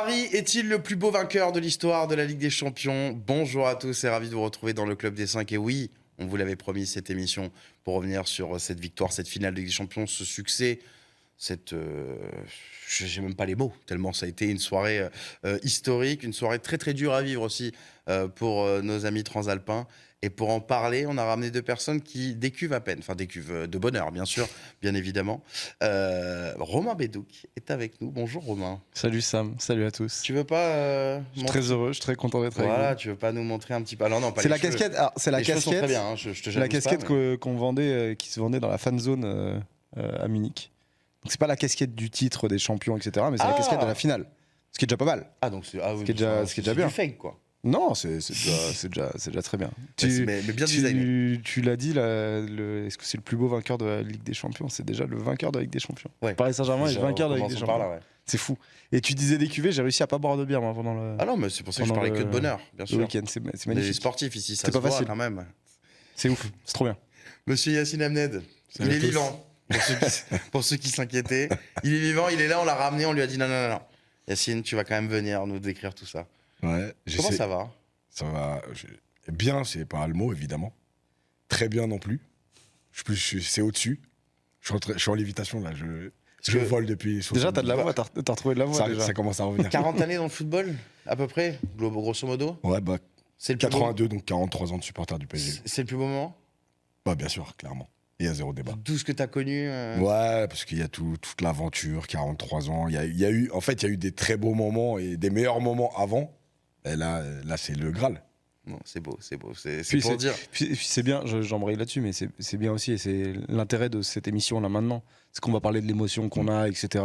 Paris est-il le plus beau vainqueur de l'histoire de la Ligue des Champions? Bonjour à tous et ravi de vous retrouver dans le Club des 5. Et oui, on vous l'avait promis, cette émission, pour revenir sur cette victoire, cette finale de Ligue des Champions, ce succès, j'ai même pas les mots, tellement ça a été une soirée historique, une soirée très très dure à vivre aussi pour nos amis transalpins. Et pour en parler, on a ramené deux personnes qui décuvent à peine, enfin décuvent de bonheur bien sûr, bien évidemment. Romain Bédouc est avec nous. Bonjour Romain. Salut Sam, salut à tous. Tu veux pas je suis très heureux, je suis très content d'être avec vous. Voilà, tu veux pas nous montrer un petit peu? Alors non, pas c'est les la cheveux. casquette. Alors, c'est la les cheveux sont casquette. très bien, hein, je te jalouse la casquette pas, mais... qu'on vendait, qui se vendait dans la fan zone à Munich. Donc c'est pas la casquette du titre des champions, etc. Mais c'est la casquette de la finale. Ce qui est déjà pas mal. Ah donc c'est ce qui est déjà bien. Du fake quoi. Non, c'est déjà très bien. Mais bien designé. Tu l'as dit, est-ce que c'est le plus beau vainqueur de la Ligue des Champions? C'est déjà le vainqueur de la Ligue des Champions. Ouais. Paris Saint-Germain est le vainqueur de la Ligue des Champions. Là, ouais. C'est fou. Et tu disais des cuvées, j'ai réussi à pas boire de bière moi, pendant le. Ah non, mais c'est pour ça que je parlais que de bonheur, bien sûr. Le week-end, c'est magnifique. Les sportifs ici, ça c'est se pas voit facile quand même. C'est ouf, c'est trop bien. Monsieur Yacine Amned, il est vivant. Pour ceux qui s'inquiétaient, il est vivant, il est là, on l'a ramené, on lui a dit non. Yacine, tu vas quand même venir nous décrire tout ça. Ouais. Comment ça va? Ça va bien, c'est pas le mot évidemment. Très bien non plus. C'est au-dessus. Je suis en lévitation là. Je vole depuis. Déjà, t'as de la voix, t'as retrouvé de la voix. Ça commence à revenir. 40 années dans le football, à peu près, grosso modo. Ouais, c'est le 82, donc 43 ans de supporter du PSG. C'est le plus beau moment? Bah, bien sûr, clairement. Il y a zéro débat. Tout ce que t'as connu. Ouais, parce qu'il y a toute l'aventure, 43 ans. Il y a eu des très beaux moments et des meilleurs moments avant. Et là c'est le Graal. Non, c'est beau. C'est pour dire. Puis c'est bien, j'embraye là-dessus, mais c'est bien aussi, et c'est l'intérêt de cette émission là maintenant. C'est qu'on va parler de l'émotion qu'on a, etc.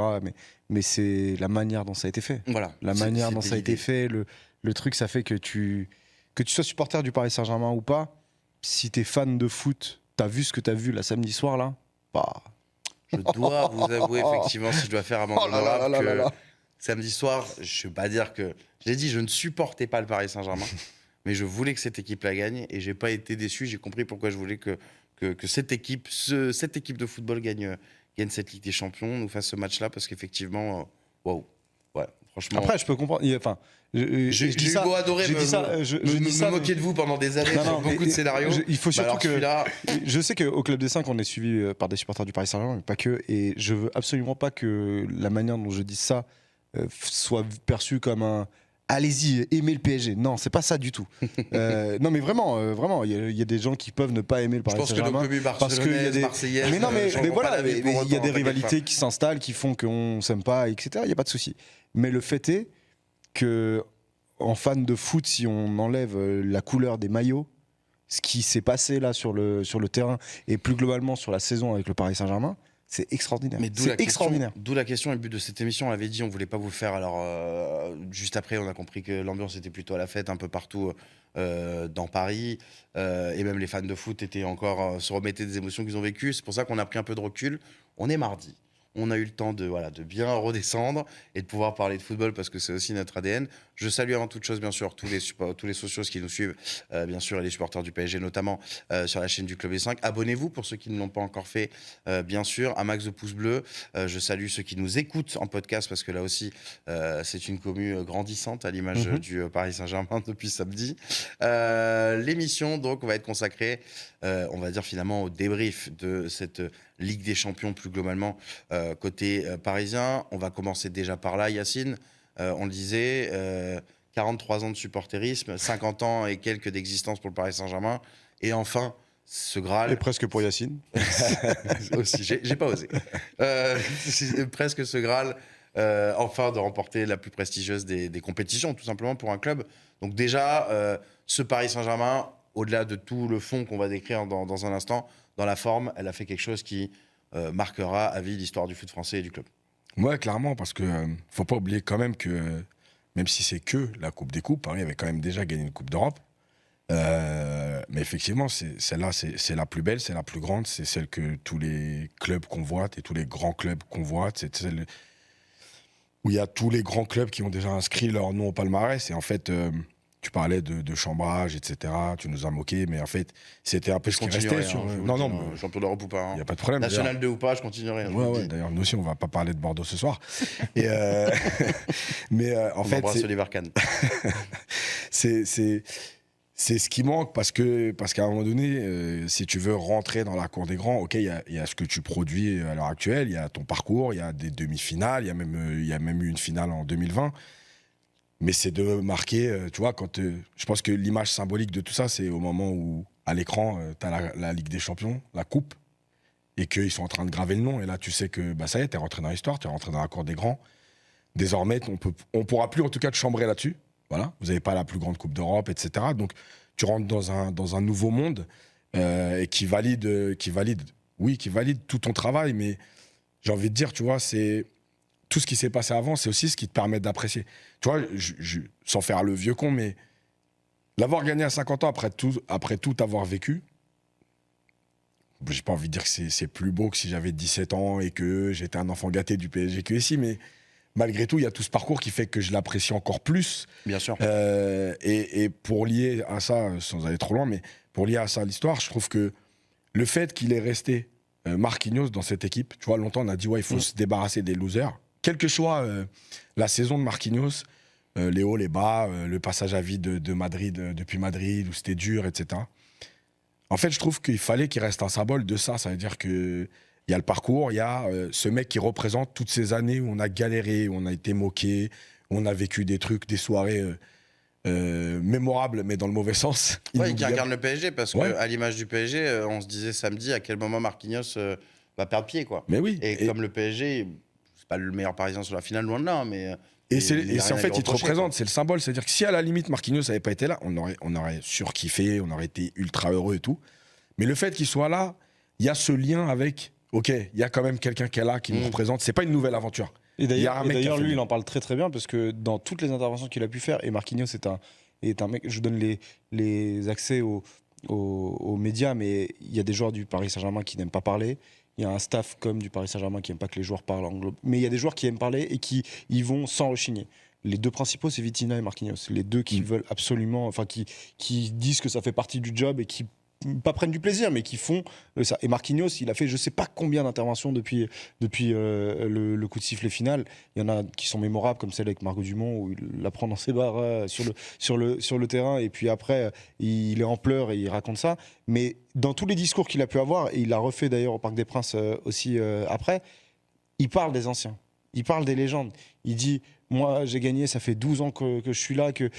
Mais c'est la manière dont ça a été fait. Voilà. La manière dont ça a été fait, le truc, ça fait que tu sois supporter du Paris Saint-Germain ou pas, si t'es fan de foot, t'as vu ce que t'as vu la samedi soir là, bah. Je dois vous avouer, effectivement, si je dois faire amende honorable, que samedi soir, je ne vais pas dire que. J'ai dit, je ne supportais pas le Paris Saint-Germain, mais je voulais que cette équipe la gagne et j'ai pas été déçu. J'ai compris pourquoi je voulais que cette équipe de football gagne cette Ligue des Champions, nous fasse ce match-là, parce qu'effectivement, waouh. Ouais, franchement. Après, je peux comprendre. Enfin, j'ai eu beau adorer me moquer de vous pendant des années sur beaucoup de scénarios. Il faut surtout que. Je sais qu'au Club des 5, on est suivi par des supporters du Paris Saint-Germain, mais pas que. Et je veux absolument pas que la manière dont je dis ça soit perçue comme un. Allez-y, aimez le PSG. Non, c'est pas ça du tout. Non, mais vraiment, il y a des gens qui peuvent ne pas aimer le Paris Saint-Germain. Je pense que nos communes barcelonaises, marseillaises... Mais non, mais voilà, il y a des rivalités qui s'installent, qui font qu'on s'aime pas, etc. Il n'y a pas de souci. Mais le fait est que, en fan de foot, si on enlève la couleur des maillots, ce qui s'est passé là sur le terrain, et plus globalement sur la saison avec le Paris Saint-Germain, c'est extraordinaire. C'est extraordinaire. D'où la question et le but de cette émission. On l'avait dit, on voulait pas vous le faire. Alors, juste après, on a compris que l'ambiance était plutôt à la fête un peu partout dans Paris. Et même les fans de foot étaient encore se remettaient des émotions qu'ils ont vécues. C'est pour ça qu'on a pris un peu de recul. On est mardi. On a eu le temps de bien redescendre et de pouvoir parler de football, parce que c'est aussi notre ADN. Je salue avant toute chose, bien sûr, tous les socios qui nous suivent, bien sûr, et les supporters du PSG, notamment sur la chaîne du Club des 5. Abonnez-vous pour ceux qui ne l'ont pas encore fait, bien sûr, un max de pouces bleus. Je salue ceux qui nous écoutent en podcast, parce que là aussi, c'est une commu grandissante à l'image du Paris Saint-Germain depuis samedi. L'émission, donc, va être consacrée, on va dire finalement, au débrief de cette Ligue des Champions plus globalement côté parisien. On va commencer déjà par là, Yacine. On le disait, 43 ans de supporterisme, 50 ans et quelques d'existence pour le Paris Saint-Germain. Et enfin, ce Graal... Et presque pour Yacine. Aussi, j'ai pas osé. Presque ce Graal, enfin, de remporter la plus prestigieuse des compétitions, tout simplement, pour un club. Donc déjà, ce Paris Saint-Germain, au-delà de tout le fond qu'on va décrire dans un instant, dans la forme, elle a fait quelque chose qui marquera à vie l'histoire du foot français et du club. Ouais, clairement, parce que faut pas oublier quand même que, même si c'est que la Coupe des Coupes, Paris avait quand même déjà gagné une Coupe d'Europe. Mais effectivement, celle-là, c'est la plus belle, c'est la plus grande, c'est celle que tous les clubs convoitent et tous les grands clubs convoitent. C'est celle où il y a tous les grands clubs qui ont déjà inscrit leur nom au palmarès. Et en fait, tu parlais de chambrage, etc. Tu nous as moqué, mais en fait, c'était un peu ce qui restait. Champion d'Europe ou pas. Il n'y a pas de problème. National 2 ou pas, je continuerai. Ouais, d'ailleurs, nous aussi, on ne va pas parler de Bordeaux ce soir. Et mais en on fait. embrasse Oliver Kahn. c'est ce qui manque parce qu'à un moment donné, si tu veux rentrer dans la cour des grands, ok, il y a ce que tu produis à l'heure actuelle, il y a ton parcours, il y a des demi-finales, il y a même eu une finale en 2020. Mais c'est de marquer, tu vois, je pense que l'image symbolique de tout ça, c'est au moment où, à l'écran, tu as la Ligue des Champions, la Coupe, et qu'ils sont en train de graver le nom. Et là, tu sais que ça y est, tu es rentré dans l'histoire, tu es rentré dans la cour des grands. Désormais, on pourra plus, en tout cas, te chambrer là-dessus. Voilà, vous n'avez pas la plus grande Coupe d'Europe, etc. Donc, tu rentres dans un nouveau monde et qui valide tout ton travail. Mais j'ai envie de dire, tu vois, c'est tout ce qui s'est passé avant, c'est aussi ce qui te permet d'apprécier. Tu vois, sans faire le vieux con, mais l'avoir gagné à 50 ans après tout avoir vécu, j'ai pas envie de dire que c'est plus beau que si j'avais 17 ans et que j'étais un enfant gâté du PSG QSI, mais malgré tout, il y a tout ce parcours qui fait que je l'apprécie encore plus. Bien sûr. Et pour lier à ça, sans aller trop loin, mais pour lier à ça l'histoire, je trouve que le fait qu'il est resté Marquinhos dans cette équipe, tu vois, longtemps on a dit, ouais, il faut se débarrasser des losers. Quelle que soit la saison de Marquinhos, les hauts, les bas, le passage à vide de Madrid, depuis Madrid, où c'était dur, etc. En fait, je trouve qu'il fallait qu'il reste un symbole de ça. Ça veut dire qu'il y a le parcours, il y a ce mec qui représente toutes ces années où on a galéré, où on a été moqué, où on a vécu des trucs, des soirées mémorables, mais dans le mauvais sens. Ouais, qui incarne le PSG, parce qu'à l'image du PSG, on se disait samedi à quel moment Marquinhos va perdre pied, quoi. Mais oui. Et comme le PSG, c'est pas le meilleur Parisien sur la finale, loin de là, mais... Et en fait, il te représente, c'est le symbole. C'est-à-dire que si à la limite Marquinhos n'avait pas été là, on aurait surkiffé, on aurait été ultra heureux et tout. Mais le fait qu'il soit là, il y a ce lien avec, ok, il y a quand même quelqu'un qui est là, qui nous représente. C'est pas une nouvelle aventure. Et d'ailleurs, lui, il en parle très très bien parce que dans toutes les interventions qu'il a pu faire, et Marquinhos est un mec, je donne les accès aux médias, mais il y a des joueurs du Paris Saint-Germain qui n'aiment pas parler. Il y a un staff comme du Paris Saint-Germain qui n'aime pas que les joueurs parlent en globe. Mais il y a des joueurs qui aiment parler et qui y vont sans rechigner. Les deux principaux, c'est Vitinha et Marquinhos. Les deux qui veulent absolument, enfin qui disent que ça fait partie du job et qui pas prennent du plaisir, mais qui font ça. Et Marquinhos, il a fait je sais pas combien d'interventions depuis le coup de sifflet final. Il y en a qui sont mémorables, comme celle avec Margot Dumont, où il la prend dans ses barres sur le terrain, et puis après, il est en pleurs et il raconte ça. Mais dans tous les discours qu'il a pu avoir, et il l'a refait d'ailleurs au Parc des Princes aussi après, il parle des anciens. Il parle des légendes. Il dit, moi j'ai gagné, ça fait 12 ans que je suis là, que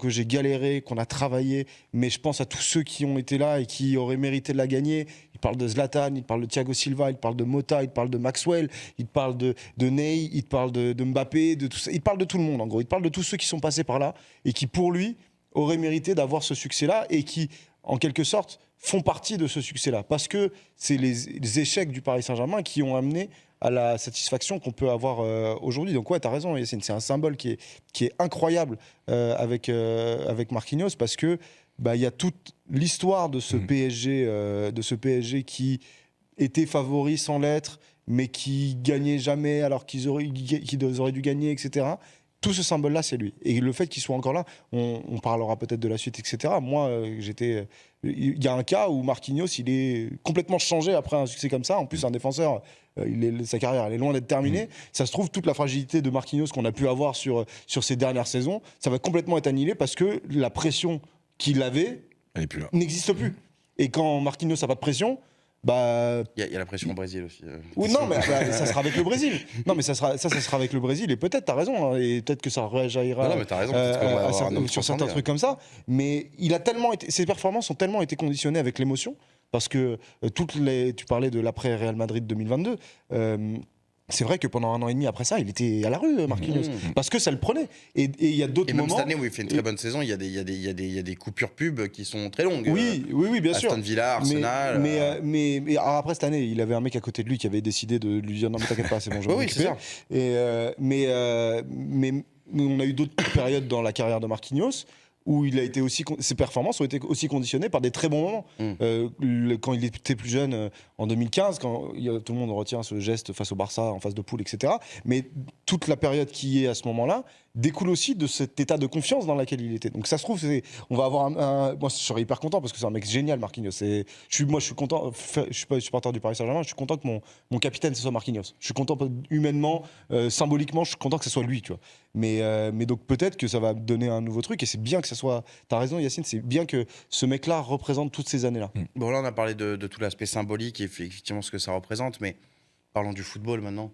j'ai galéré, qu'on a travaillé, mais je pense à tous ceux qui ont été là et qui auraient mérité de la gagner. Il parle de Zlatan, il parle de Thiago Silva, il parle de Mota, il parle de Maxwell, il parle de Ney, il parle de Mbappé, de tout ça. Il parle de tout le monde en gros. Il parle de tous ceux qui sont passés par là et qui pour lui auraient mérité d'avoir ce succès-là et qui, en quelque sorte, font partie de ce succès-là. Parce que c'est les échecs du Paris Saint-Germain qui ont amené à la satisfaction qu'on peut avoir aujourd'hui. Donc ouais, t'as raison, c'est un symbole qui est incroyable avec Marquinhos, parce que il y a toute l'histoire de ce PSG qui était favori sans l'être, mais qui gagnait jamais alors qu'ils auraient dû gagner, etc. Tout ce symbole-là, c'est lui. Et le fait qu'il soit encore là, on parlera peut-être de la suite, etc. Moi, il y a un cas où Marquinhos, il est complètement changé après un succès comme ça. En plus, un défenseur, sa carrière, elle est loin d'être terminée. Ça se trouve, toute la fragilité de Marquinhos qu'on a pu avoir sur ces dernières saisons, ça va complètement être annihilé parce que la pression qu'il avait n'existe plus. Et quand Marquinhos n'a pas de pression, il y a la pression au Brésil aussi. Oui, non, mais ça sera avec le Brésil. Non, mais ça sera avec le Brésil, et peut-être, t'as raison, hein, et peut-être que ça réagira sur certains trucs comme ça. Mais ses performances ont tellement été conditionnées avec l'émotion, parce que tu parlais de l'après Real Madrid 2022. C'est vrai que pendant 1 an et demi après ça, il était à la rue, Marquinhos, parce que ça le prenait. Et il y a d'autres moments. Et même cette année où il fait une très bonne saison, il y a des coupures pub qui sont très longues. Oui, bien sûr. Aston Villa, Arsenal. Mais après cette année, il avait un mec à côté de lui qui avait décidé de lui dire non, mais t'inquiète pas, c'est bon, je vais m'occuper. Mais on a eu d'autres périodes dans la carrière de Marquinhos où ses performances ont été aussi conditionnées par des très bons moments. Quand il était plus jeune, en 2015, quand tout le monde retient ce geste face au Barça, en phase de poule, etc. Mais toute la période qui est à ce moment-là découle aussi de cet état de confiance dans lequel il était. Donc ça se trouve, on va avoir moi je serais hyper content parce que c'est un mec génial, Marquinhos. Moi je suis content, je suis pas supporter du Paris Saint-Germain, je suis content que mon capitaine ce soit Marquinhos. Je suis content humainement, symboliquement, je suis content que ce soit lui, tu vois. Mais donc peut-être que ça va donner un nouveau truc et c'est bien que ça soit. T'as raison Yacine, c'est bien que ce mec-là représente toutes ces années-là. Bon là on a parlé de tout l'aspect symbolique et effectivement ce que ça représente, mais parlons du football maintenant.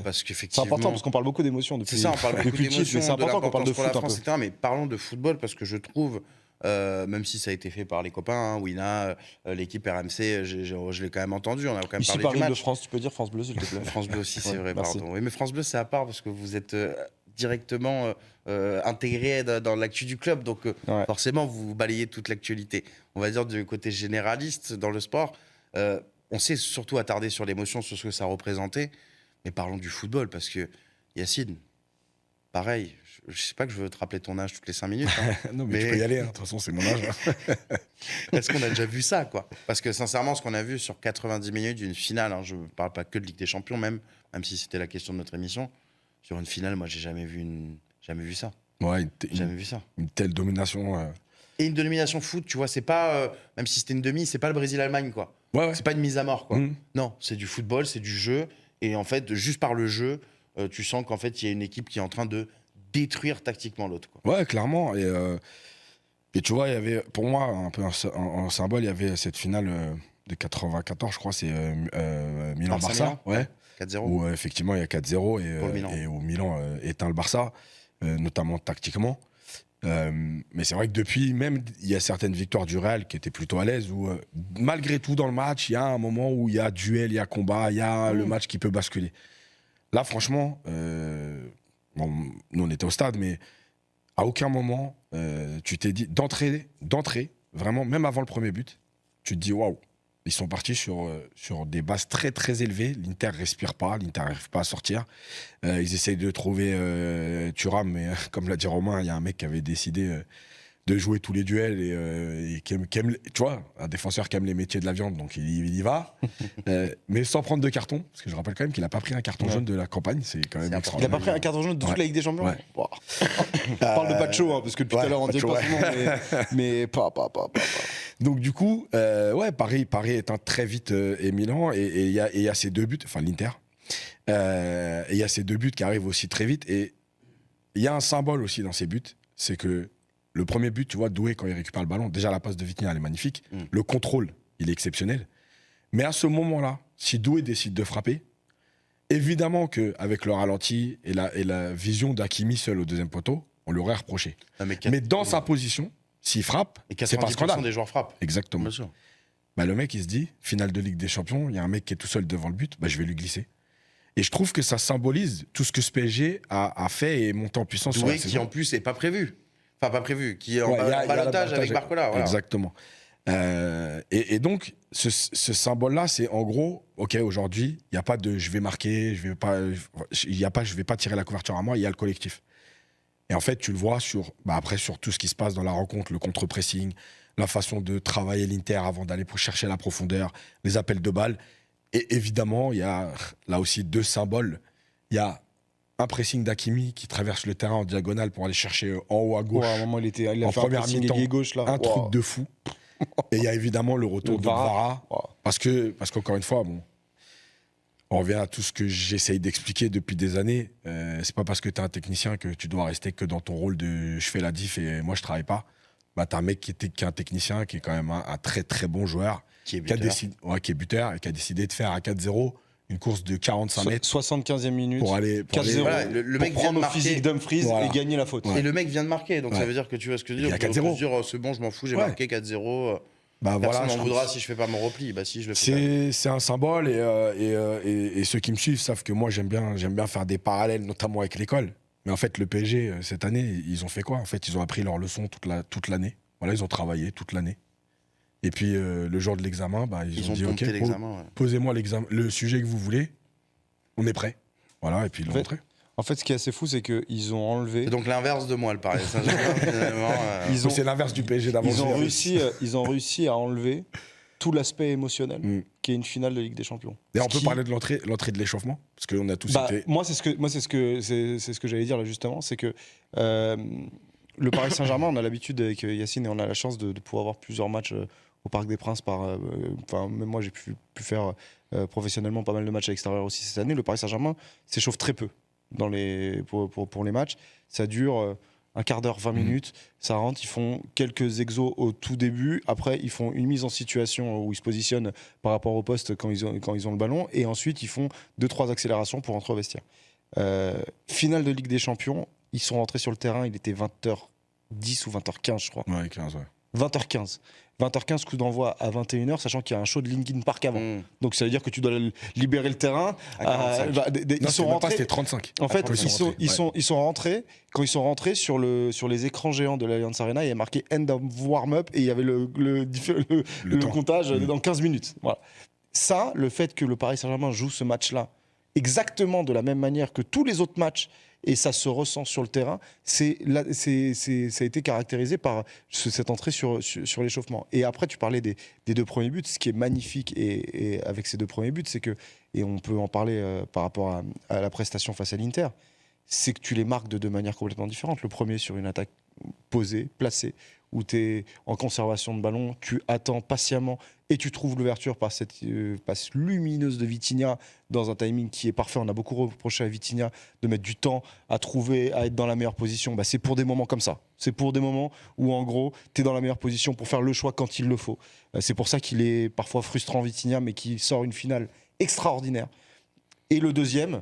Parce qu'effectivement, c'est important parce qu'on parle beaucoup d'émotions depuis. C'est ça, on parle beaucoup d'émotions, c'est important qu'on parle de foot pour la France, etc. Mais parlons de football parce que je trouve, même si ça a été fait par les copains, hein, Wina, l'équipe RMC, je l'ai quand même entendu. On a quand même ici, parlé Paris du match. de France, tu peux dire France Bleu s'il te plaît. France Bleu aussi, c'est vrai, merci. pardon. Oui, mais France Bleu, c'est à part parce que vous êtes directement intégré dans l'actu du club, donc forcément vous balayez toute l'actualité. On va dire du côté généraliste dans le sport. On s'est surtout attardé sur l'émotion, sur ce que ça représentait. Mais parlons du football, parce que Yacine, pareil, je sais pas que je veux te rappeler ton âge toutes les 5 minutes. Hein, non, mais tu peux y aller, de toute façon, c'est mon âge. Est-ce qu'on a déjà vu ça, quoi? Parce que sincèrement, ce qu'on a vu sur 90 minutes d'une finale, hein, je ne parle pas que de Ligue des Champions, même si c'était la question de notre émission, sur une finale, moi, j'ai jamais vu ça. Ouais, jamais vu ça. Une telle domination. Et une domination foot, tu vois, c'est pas, même si c'était une demi, c'est pas le Brésil-Allemagne, quoi. Ouais. C'est pas une mise à mort, quoi. Non, c'est du football, c'est du jeu. Et en fait, juste par le jeu, tu sens qu'en fait, il y a une équipe qui est en train de détruire tactiquement l'autre. Ouais, clairement. Et tu vois, il y avait, pour moi, un peu en symbole, il y avait cette finale de 94, je crois, c'est Milan-Barça. Ouais. 4-0. Où effectivement, il y a 4-0 et où Milan éteint le Barça, notamment tactiquement. Mais c'est vrai que depuis, même, il y a certaines victoires du Real qui étaient plutôt à l'aise, où malgré tout dans le match, il y a un moment où il y a duel, il y a combat, il y a le match qui peut basculer. Là, franchement, bon, nous on était au stade, mais à aucun moment, tu t'es dit, d'entrée, vraiment, même avant le premier but, tu te dis, waouh, ils sont partis sur des bases très très élevées. L'Inter respire pas, l'Inter n'arrive pas à sortir. Ils essayent de trouver Thuram, mais comme l'a dit Romain, il y a un mec qui avait décidé de jouer tous les duels et qui aime, tu vois, un défenseur qui aime les métiers de la viande, donc il y va, mais sans prendre de carton, parce que je rappelle quand même qu'il n'a pas pris un carton jaune de la campagne, c'est quand même il n'a pas pris un carton jaune de toute la Ligue des Champions. Ouais. Wow. On parle de Pacho, hein, parce que depuis tout à l'heure on dit pas souvent, mais pas. Donc du coup, Paris éteint très vite et Milan, et il y a ces deux buts, enfin l'Inter, et il y a ces deux buts qui arrivent aussi très vite, et il y a un symbole aussi dans ces buts, c'est que le premier but, tu vois, Doué, quand il récupère le ballon, déjà la passe de Vitinha, elle est magnifique. Le contrôle, il est exceptionnel. Mais à ce moment-là, si Doué décide de frapper, évidemment qu'avec le ralenti et la vision d'Hakimi seul au deuxième poteau, on l'aurait reproché. Mais dans sa position, s'il frappe, c'est pas scandale. Des joueurs frappent. Exactement. Bien sûr. Bah, le mec, il se dit, finale de Ligue des Champions, il y a un mec qui est tout seul devant le but, bah, je vais lui glisser. Et je trouve que ça symbolise tout ce que ce PSG a fait et monté en puissance sur la Doué qui saison. en plus n'est pas prévu. Enfin, pas prévu, qui est en balotage avec Barcola. Voilà. Exactement. Et donc, ce symbole-là, c'est en gros, OK, aujourd'hui, il n'y a pas de je vais marquer, je vais pas tirer la couverture à moi, il y a le collectif. Et en fait, tu le vois sur tout ce qui se passe dans la rencontre, le contre-pressing, la façon de travailler l'Inter avant d'aller pour chercher la profondeur, les appels de balles. Et évidemment, il y a là aussi deux symboles. Il y a un pressing d'Hakimi qui traverse le terrain en diagonale pour aller chercher en haut à gauche. À un moment, il a en fait première un pressing mi-temps, ailier gauche là. Un truc de fou. Et il y a évidemment le retour de Vara. Parce qu'encore une fois, bon, on revient à tout ce que j'essaye d'expliquer depuis des années. C'est pas parce que tu es un technicien que tu dois rester que dans ton rôle de je fais la diff et moi je travaille pas. Bah, t'as un mec qui est un technicien, qui est quand même un très très bon joueur. Qui est buteur et qui a décidé de faire à 4-0 une course de 45 mètres. 75e minute. Pour aller 4-0. Voilà, le mec prendre vient au physique Dumfries et gagner la faute. Et le mec vient de marquer, donc ça veut dire que tu vois ce que je veux dire. Il y a 4-0. Dire, c'est bon, je m'en fous, j'ai marqué 4-0. Bah, personne m'en voudra si je fais pas mon repli. Bah si, je le fais. C'est un symbole et ceux qui me suivent savent que moi j'aime bien faire des parallèles, notamment avec l'école. Mais en fait, le PSG, cette année, ils ont fait quoi? En fait, ils ont appris leur leçon toute l'année. Voilà, ils ont travaillé toute l'année. Et puis, le jour de l'examen, bah, ils ont dit, OK, posez-moi le sujet que vous voulez. On est prêt. Voilà, et puis ils l'ont montré. En fait, ce qui est assez fou, c'est qu'ils ont enlevé... C'est donc l'inverse de moi, le Paris Saint-Germain, finalement. C'est l'inverse du PSG d'avant. Ils ont réussi à enlever tout l'aspect émotionnel qui est une finale de Ligue des Champions. Et on peut parler de l'entrée de l'échauffement, parce qu'on a tous été. Moi, c'est ce que j'allais dire là justement, c'est que le Paris Saint-Germain, on a l'habitude avec Yacine et on a la chance de pouvoir avoir plusieurs matchs au Parc des Princes. Même moi, j'ai pu faire professionnellement pas mal de matchs à l'extérieur aussi cette année. Le Paris Saint-Germain s'échauffe très peu pour les matchs. Ça dure un quart d'heure, 20 minutes, ça rentre, ils font quelques exos au tout début, après ils font une mise en situation où ils se positionnent par rapport au poste quand ils ont le ballon, et ensuite ils font 2-3 accélérations pour rentrer au vestiaire. Finale de Ligue des Champions, ils sont rentrés sur le terrain, il était 20h10 ou 20h15 je crois. Ouais, 15, ouais. 20h15, coup d'envoi à 21h, sachant qu'il y a un show de Linkin Park avant. Donc ça veut dire que tu dois libérer le terrain. Ils sont rentrés. C'était 35. En fait, ils sont rentrés. Quand ils sont rentrés sur les écrans géants de l'Allianz Arena, il y a marqué End of Warm-up et il y avait le comptage dans 15 minutes. Voilà. Ça, le fait que le Paris Saint-Germain joue ce match-là exactement de la même manière que tous les autres matchs, et ça se ressent sur le terrain, ça a été caractérisé par cette entrée sur l'échauffement. Et après, tu parlais des 2 premiers buts. Ce qui est magnifique et avec ces 2 premiers buts, c'est que, et on peut en parler par rapport à la prestation face à l'Inter, c'est que tu les marques de 2 manières complètement différentes. Le premier sur une attaque posée, placée, où tu es en conservation de ballon, tu attends patiemment et tu trouves l'ouverture par cette passe lumineuse de Vitinha dans un timing qui est parfait. On a beaucoup reproché à Vitinha de mettre du temps à trouver, à être dans la meilleure position. C'est pour des moments comme ça. C'est pour des moments où, en gros, tu es dans la meilleure position pour faire le choix quand il le faut. C'est pour ça qu'il est parfois frustrant, Vitinha, mais qui sort une finale extraordinaire. Et le deuxième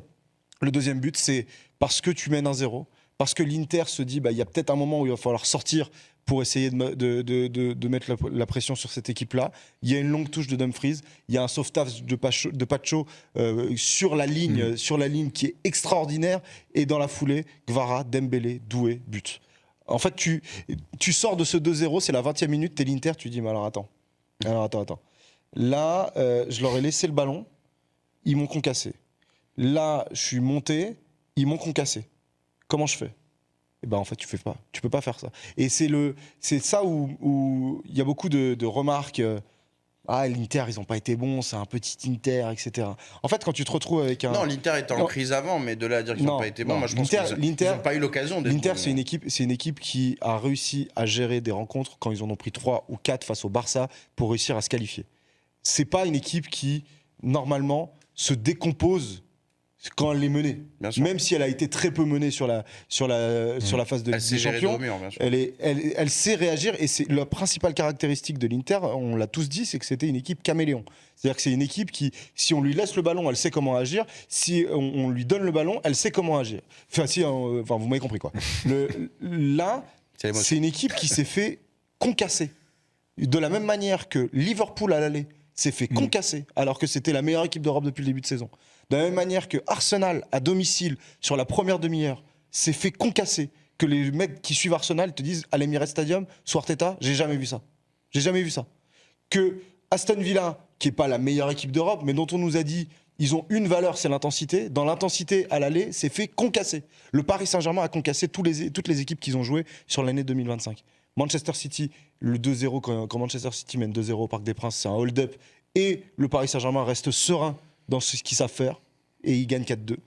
but, c'est parce que tu mènes 1-0, parce que l'Inter se dit il y a peut-être un moment où il va falloir sortir pour essayer de mettre la pression sur cette équipe-là. Il y a une longue touche de Dumfries, il y a un sauvetage de Pacho sur la ligne qui est extraordinaire, et dans la foulée, Kvara, Dembélé, Doué, but. En fait, tu sors de ce 2-0, c'est la 20e minute, t'es l'Inter, tu dis mais alors attends. Là, je leur ai laissé le ballon, ils m'ont concassé. Là, je suis monté, ils m'ont concassé. Comment je fais ? En fait, tu peux pas faire ça. Et c'est ça où il y a beaucoup de remarques. L'Inter, ils n'ont pas été bons, c'est un petit Inter, etc. En fait, quand tu te retrouves avec un... Non, l'Inter était en crise avant, mais de là à dire qu'ils n'ont pas été bons, moi je pense qu'ils n'ont pas eu l'occasion d'être L'Inter, bons. c'est une équipe qui a réussi à gérer des rencontres quand ils en ont pris 3 ou 4 face au Barça pour réussir à se qualifier. C'est pas une équipe qui, normalement, se décompose quand elle est menée, même si elle a été très peu menée sur la phase de Ligue des Champions, elle sait réagir, et c'est la principale caractéristique de l'Inter, on l'a tous dit, c'est que c'était une équipe caméléon. C'est-à-dire que c'est une équipe qui, si on lui laisse le ballon, elle sait comment agir, si on lui donne le ballon, elle sait comment agir. Vous m'avez compris quoi. Là, c'est une équipe qui s'est fait concasser. De la même manière que Liverpool à l'aller s'est fait concasser, alors que c'était la meilleure équipe d'Europe depuis le début de saison. De la même manière que Arsenal, à domicile, sur la première demi-heure, s'est fait concasser, que les mecs qui suivent Arsenal te disent à l'Emirates Stadium, sous Arteta, j'ai jamais vu ça. Que Aston Villa, qui n'est pas la meilleure équipe d'Europe, mais dont on nous a dit, ils ont une valeur, c'est l'intensité. Dans l'intensité, à l'aller, s'est fait concasser. Le Paris Saint-Germain a concassé toutes les équipes qu'ils ont jouées sur l'année 2025. Manchester City, le 2-0, quand Manchester City mène 2-0 au Parc des Princes, c'est un hold-up. Et le Paris Saint-Germain reste serein dans ce qu'ils savent faire, et ils gagnent 4-2.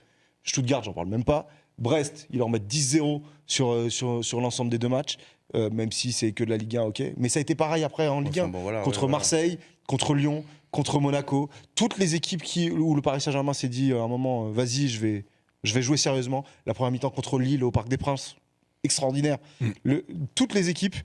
Stuttgart, j'en parle même pas. Brest, ils leur mettent 10-0 sur l'ensemble des 2 matchs, même si c'est que de la Ligue 1, ok. Mais ça a été pareil après en Ligue 1, contre Marseille, contre Lyon, contre Monaco. Toutes les équipes où le Paris Saint-Germain s'est dit à un moment, vas-y, je vais jouer sérieusement. La première mi-temps contre Lille au Parc des Princes, extraordinaire. Toutes les équipes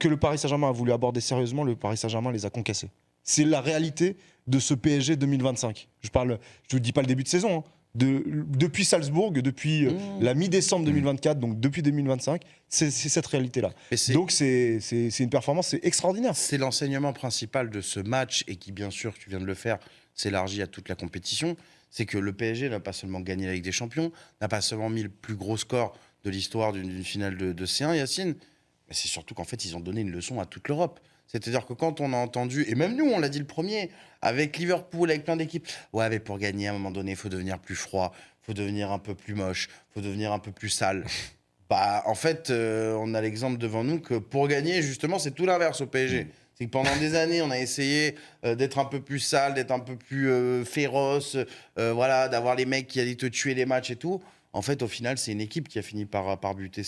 que le Paris Saint-Germain a voulu aborder sérieusement, le Paris Saint-Germain les a concassées. C'est la réalité de ce PSG 2025. Je ne dis pas le début de saison, depuis Salzbourg, depuis la mi-décembre 2024, donc depuis 2025, c'est cette réalité-là. Donc c'est une performance extraordinaire. C'est l'enseignement principal de ce match, et qui, bien sûr, tu viens de le faire, s'élargit à toute la compétition. C'est que le PSG n'a pas seulement gagné la Ligue des Champions, n'a pas seulement mis le plus gros score de l'histoire d'une finale de C1, Yacine, mais c'est surtout qu'en fait, ils ont donné une leçon à toute l'Europe. C'est-à-dire que quand on a entendu, et même nous, on l'a dit le premier, avec Liverpool, avec plein d'équipes, ouais, mais pour gagner, à un moment donné, il faut devenir plus froid, il faut devenir un peu plus moche, il faut devenir un peu plus sale. En fait, on a l'exemple devant nous que pour gagner, justement, c'est tout l'inverse au PSG. C'est que pendant des années, on a essayé d'être un peu plus sale, d'être un peu plus féroce, voilà, d'avoir les mecs qui allaient te tuer les matchs et tout. En fait, au final, c'est une équipe qui a fini par buter,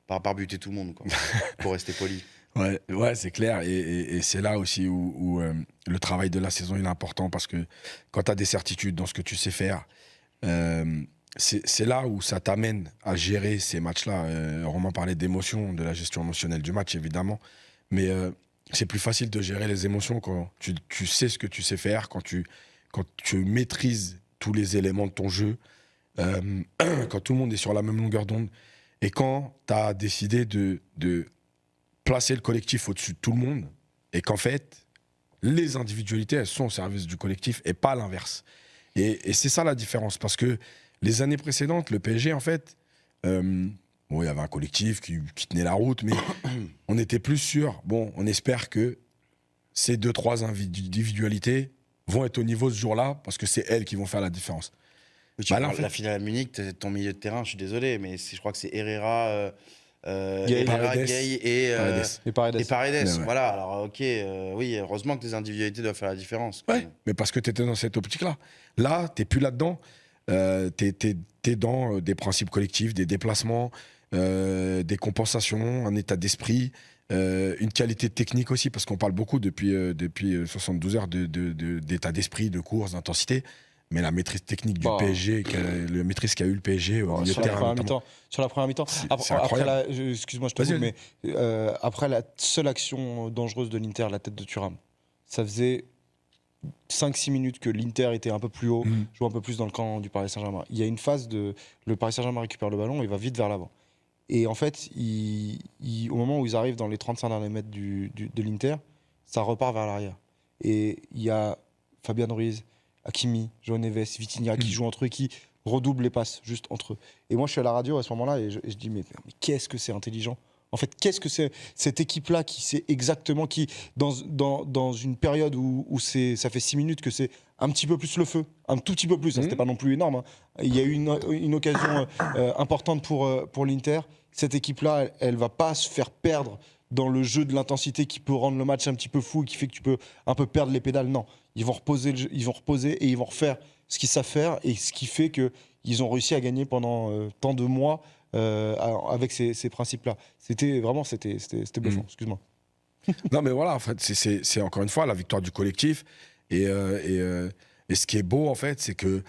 par buter tout le monde, quoi, pour rester poli. Ouais, c'est clair. Et c'est là aussi où le travail de la saison il est important parce que quand tu as des certitudes dans ce que tu sais faire, c'est là où ça t'amène à gérer ces matchs-là. Romain parlait d'émotion, de la gestion émotionnelle du match, évidemment. Mais c'est plus facile de gérer les émotions quand tu sais ce que tu sais faire, quand tu maîtrises tous les éléments de ton jeu, quand tout le monde est sur la même longueur d'onde. Et quand tu as décidé de placer le collectif au-dessus de tout le monde, et qu'en fait, les individualités, elles sont au service du collectif et pas l'inverse. Et c'est ça la différence, parce que les années précédentes, le PSG, en fait, il y avait un collectif qui tenait la route, mais on était plus sûr, on espère que ces 2-3 individualités vont être au niveau ce jour-là, parce que c'est elles qui vont faire la différence. La finale à Munich, ton milieu de terrain, je suis désolé, mais je crois que c'est Herrera... Gay et Paredes. Ouais. Voilà, alors ok, oui, heureusement que les individualités doivent faire la différence. Ouais, mais parce que tu étais dans cette optique-là. Là, tu n'es plus là-dedans. Tu es dans des principes collectifs, des déplacements, des compensations, un état d'esprit, une qualité technique aussi, parce qu'on parle beaucoup depuis 72 heures d'état d'esprit, de course, d'intensité. Mais la maîtrise technique du PSG, la maîtrise qu'a eu le PSG au milieu de terrain. Sur la première mi-temps. Excuse-moi, je te coupe, mais après la seule action dangereuse de l'Inter, la tête de Thuram, ça faisait 5-6 minutes que l'Inter était un peu plus haut, jouait un peu plus dans le camp du Paris Saint-Germain. Il y a une phase de. Le Paris Saint-Germain récupère le ballon et va vite vers l'avant. Et en fait, au moment où ils arrivent dans les 35 derniers mètres de l'Inter, ça repart vers l'arrière. Et il y a Fabian Ruiz, Hakimi, João Neves, Vitinha qui jouent entre eux, qui redoublent les passes juste entre eux. Et moi, je suis à la radio à ce moment-là et je dis mais qu'est-ce que c'est intelligent. En fait, qu'est-ce que c'est cette équipe-là qui sait exactement, qui, dans une période où ça fait 6 minutes que c'est un petit peu plus le feu, un tout petit peu plus, c'était pas non plus énorme. Hein. Il y a eu une occasion importante pour l'Inter. Cette équipe-là, elle va pas se faire perdre dans le jeu de l'intensité qui peut rendre le match un petit peu fou, qui fait que tu peux un peu perdre les pédales. Non, ils vont reposer et ils vont refaire ce qu'ils savent faire et ce qui fait qu'ils ont réussi à gagner pendant tant de mois avec ces principes-là. C'était bluffant, excuse-moi. Non mais voilà, en fait, c'est encore une fois la victoire du collectif et ce qui est beau en fait, c'est que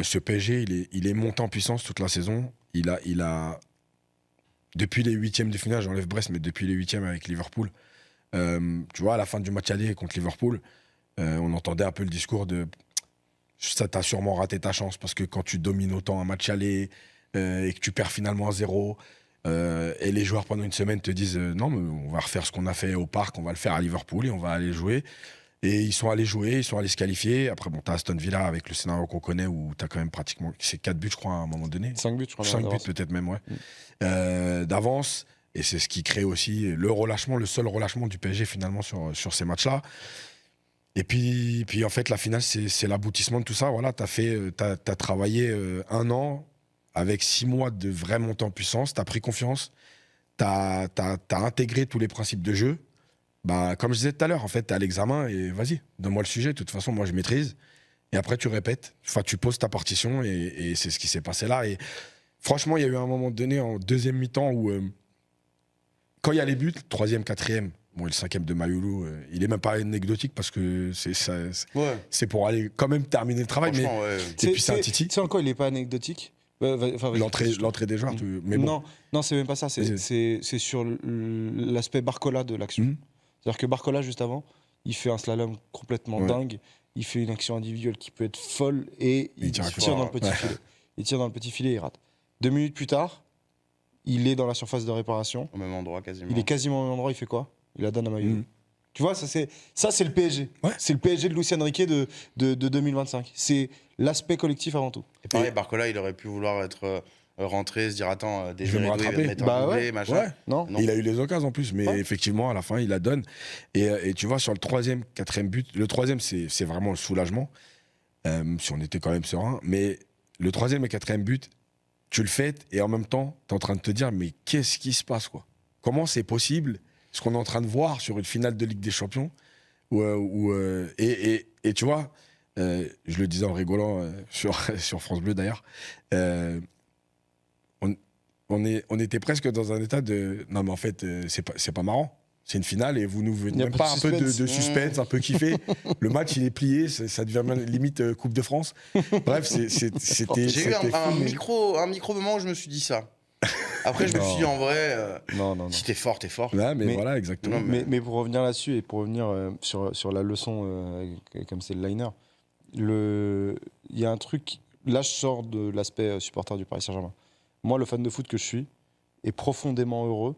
ce PSG, il est monté en puissance toute la saison. Il a depuis les 8e de finale, j'enlève Brest, mais depuis les 8e avec Liverpool, tu vois, à la fin du match aller contre Liverpool, on entendait un peu le discours de ça, t'as sûrement raté ta chance, parce que quand tu domines autant un match aller et que tu perds finalement à 0, et les joueurs pendant une semaine te disent non, mais on va refaire ce qu'on a fait au parc, on va le faire à Liverpool et on va aller jouer. Et ils sont allés jouer, ils sont allés se qualifier. Après, t'as Aston Villa avec le scénario qu'on connaît où t'as quand même pratiquement. C'est 4 buts, je crois, à un moment donné. 5 buts, je crois. 5 buts, peut-être même, ouais. D'avance. Et c'est ce qui crée aussi le seul relâchement du PSG finalement sur ces matchs-là. Et puis en fait, la finale, c'est l'aboutissement de tout ça. Voilà, t'as travaillé 1 an avec 6 mois de vraie montée en puissance. T'as pris confiance. T'as intégré tous les principes de jeu. Comme je disais tout à l'heure, en fait, t'es à l'examen et vas-y, donne-moi le sujet. De toute façon, moi, je maîtrise. Et après, tu répètes. Enfin, tu poses ta partition et c'est ce qui s'est passé là. Et franchement, il y a eu un moment donné en deuxième mi-temps où, quand il y a les buts, 3e, 4e, et le 5e de Mayoulou, il est même pas anecdotique parce que c'est pour aller quand même terminer le travail. Mais, ouais. Et puis c'est un titi. Tu sais encore, il est pas anecdotique. L'entrée des joueurs, mais bon. Non, c'est même pas ça. C'est sur l'aspect Barcola de l'action. C'est-à-dire que Barcola, juste avant, il fait un slalom complètement dingue. Il fait une action individuelle qui peut être folle et il tire dans le petit filet. Il tire dans le petit filet et il rate. 2 minutes plus tard, il est dans la surface de réparation. Au même endroit, quasiment. Il est quasiment au même endroit. Il fait quoi? Il la donne à Maillot. Tu vois, ça c'est le PSG. Ouais. C'est le PSG de Luis Enrique de 2025. C'est l'aspect collectif avant tout. Et pareil, Barcola, il aurait pu vouloir être rentré, se dire attends, je vais me rattraper. Machin. Ouais. Non. Il a eu les occasions en plus, mais effectivement, à la fin, il la donne. Et tu vois, sur le 3e, 4e but, le 3e, c'est vraiment le soulagement, si on était quand même serein. Mais le 3e et 4e but, tu le fais et en même temps, tu es en train de te dire, mais qu'est-ce qui se passe, quoi? Comment c'est possible ce qu'on est en train de voir sur une finale de Ligue des Champions. Et tu vois, je le disais en rigolant sur France Bleu d'ailleurs, on était presque dans un état de non mais en fait c'est pas marrant. C'est une finale et vous nous venez même pas un peu de suspense, un peu kiffé. Le match il est plié, ça devient même limite Coupe de France. Bref, c'était. J'ai eu un micro moment où je me suis dit ça. Après, je me suis dit en vrai, si t'es fort, t'es fort. Ouais, mais voilà, exactement. Mais pour revenir là-dessus et pour revenir sur la leçon, comme c'est le liner, il y a un truc. Là, je sors de l'aspect supporter du Paris Saint-Germain. Moi, le fan de foot que je suis est profondément heureux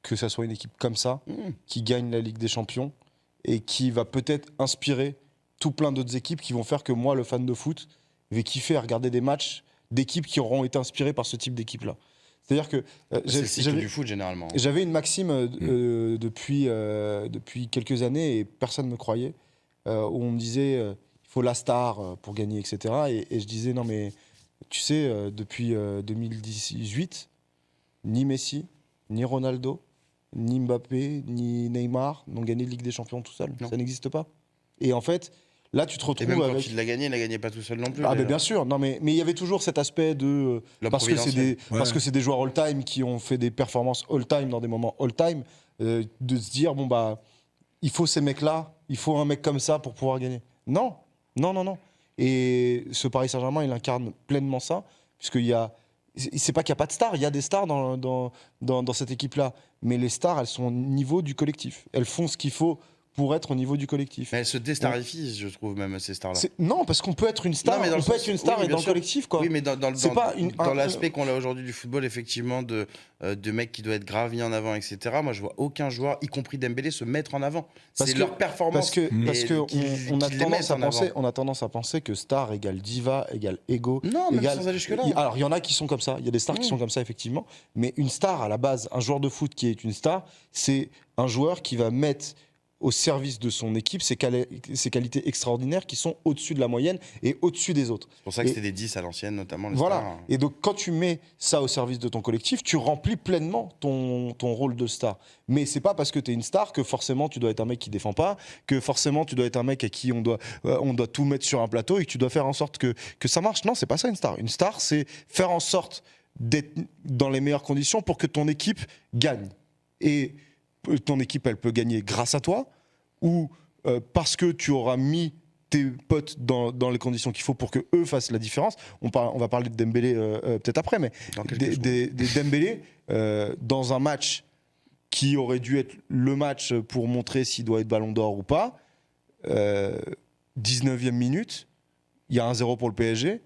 que ça soit une équipe comme ça qui gagne la Ligue des Champions et qui va peut-être inspirer tout plein d'autres équipes qui vont faire que moi, le fan de foot, vais kiffer à regarder des matchs d'équipes qui auront été inspirées par ce type d'équipe-là. C'est-à-dire que c'est le cycle du foot généralement. J'avais une maxime depuis quelques années et personne ne me croyait, où on me disait il faut la star pour gagner, etc. Et je disais non mais tu sais, depuis 2018, ni Messi, ni Ronaldo, ni Mbappé, ni Neymar n'ont gagné la Ligue des Champions tout seul. Ça n'existe pas. Et en fait, là, tu te retrouves. Et même quand il l'a gagné pas tout seul non plus. Ah, mais bien sûr. Non, mais il y avait toujours cet aspect de. Parce que c'est des joueurs all-time qui ont fait des performances all-time dans des moments all-time, de se dire, bon, bah, il faut ces mecs-là, il faut un mec comme ça pour pouvoir gagner. Non. Et ce Paris Saint-Germain, il incarne pleinement ça, puisqu'il y a. C'est pas qu'il n'y a pas de stars, il y a des stars dans cette équipe-là. Mais les stars, elles sont au niveau du collectif. Elles font ce qu'il faut pour être au niveau du collectif. Mais elles se déstarifient, je trouve, même ces stars-là. Non, parce qu'on peut être une star, et dans le collectif, quoi. Oui, mais dans l'aspect qu'on a aujourd'hui du football, effectivement, de mecs qui doivent être grave mis en avant, etc., moi, je vois aucun joueur, y compris Dembélé, se mettre en avant. C'est leur performance. Parce qu'on a tendance à penser que star égale diva, égale ego. Non, même sans aller jusque-là. Alors, il y en a qui sont comme ça. Il y a des stars qui sont comme ça, effectivement. Mais une star, à la base, un joueur de foot qui est une star, c'est un joueur qui va mettre au service de son équipe ses qualités extraordinaires qui sont au-dessus de la moyenne et au-dessus des autres. C'est pour ça que c'était des 10 à l'ancienne, notamment. Les voilà. stars. Et donc, quand tu mets ça au service de ton collectif, tu remplis pleinement ton rôle de star. Mais c'est pas parce que tu es une star que forcément tu dois être un mec qui défend pas, que forcément tu dois être un mec à qui on doit tout mettre sur un plateau et que tu dois faire en sorte que ça marche. Non, c'est pas ça une star. Une star, c'est faire en sorte d'être dans les meilleures conditions pour que ton équipe gagne. Et ton équipe, elle peut gagner grâce à toi ou parce que tu auras mis tes potes dans les conditions qu'il faut pour que eux fassent la différence. On va parler de Dembélé peut-être après, mais des Dembélé dans un match qui aurait dû être le match pour montrer s'il doit être Ballon d'Or ou pas, 19e minute, il y a 1-0 pour le PSG,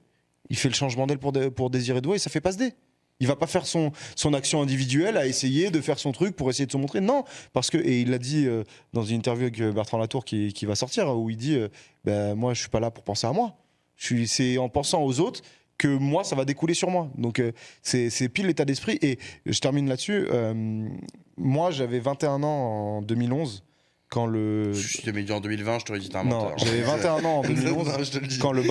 il fait le changement d'aile pour Désiré Doué et ça fait passe D. Il va pas faire son action individuelle à essayer de faire son truc pour essayer de se montrer. Non, parce que, et il l'a dit dans une interview avec Bertrand Latour qui va sortir, où il dit moi, je suis pas là pour penser à moi. C'est en pensant aux autres que moi, ça va découler sur moi. Donc, c'est pile l'état d'esprit. Et je termine là-dessus. Moi, j'avais 21 ans en 2011. Je t'ai mis en 2020, je t'aurais dit t'es un menteur. Non, j'avais 21 ans en 2011 quand le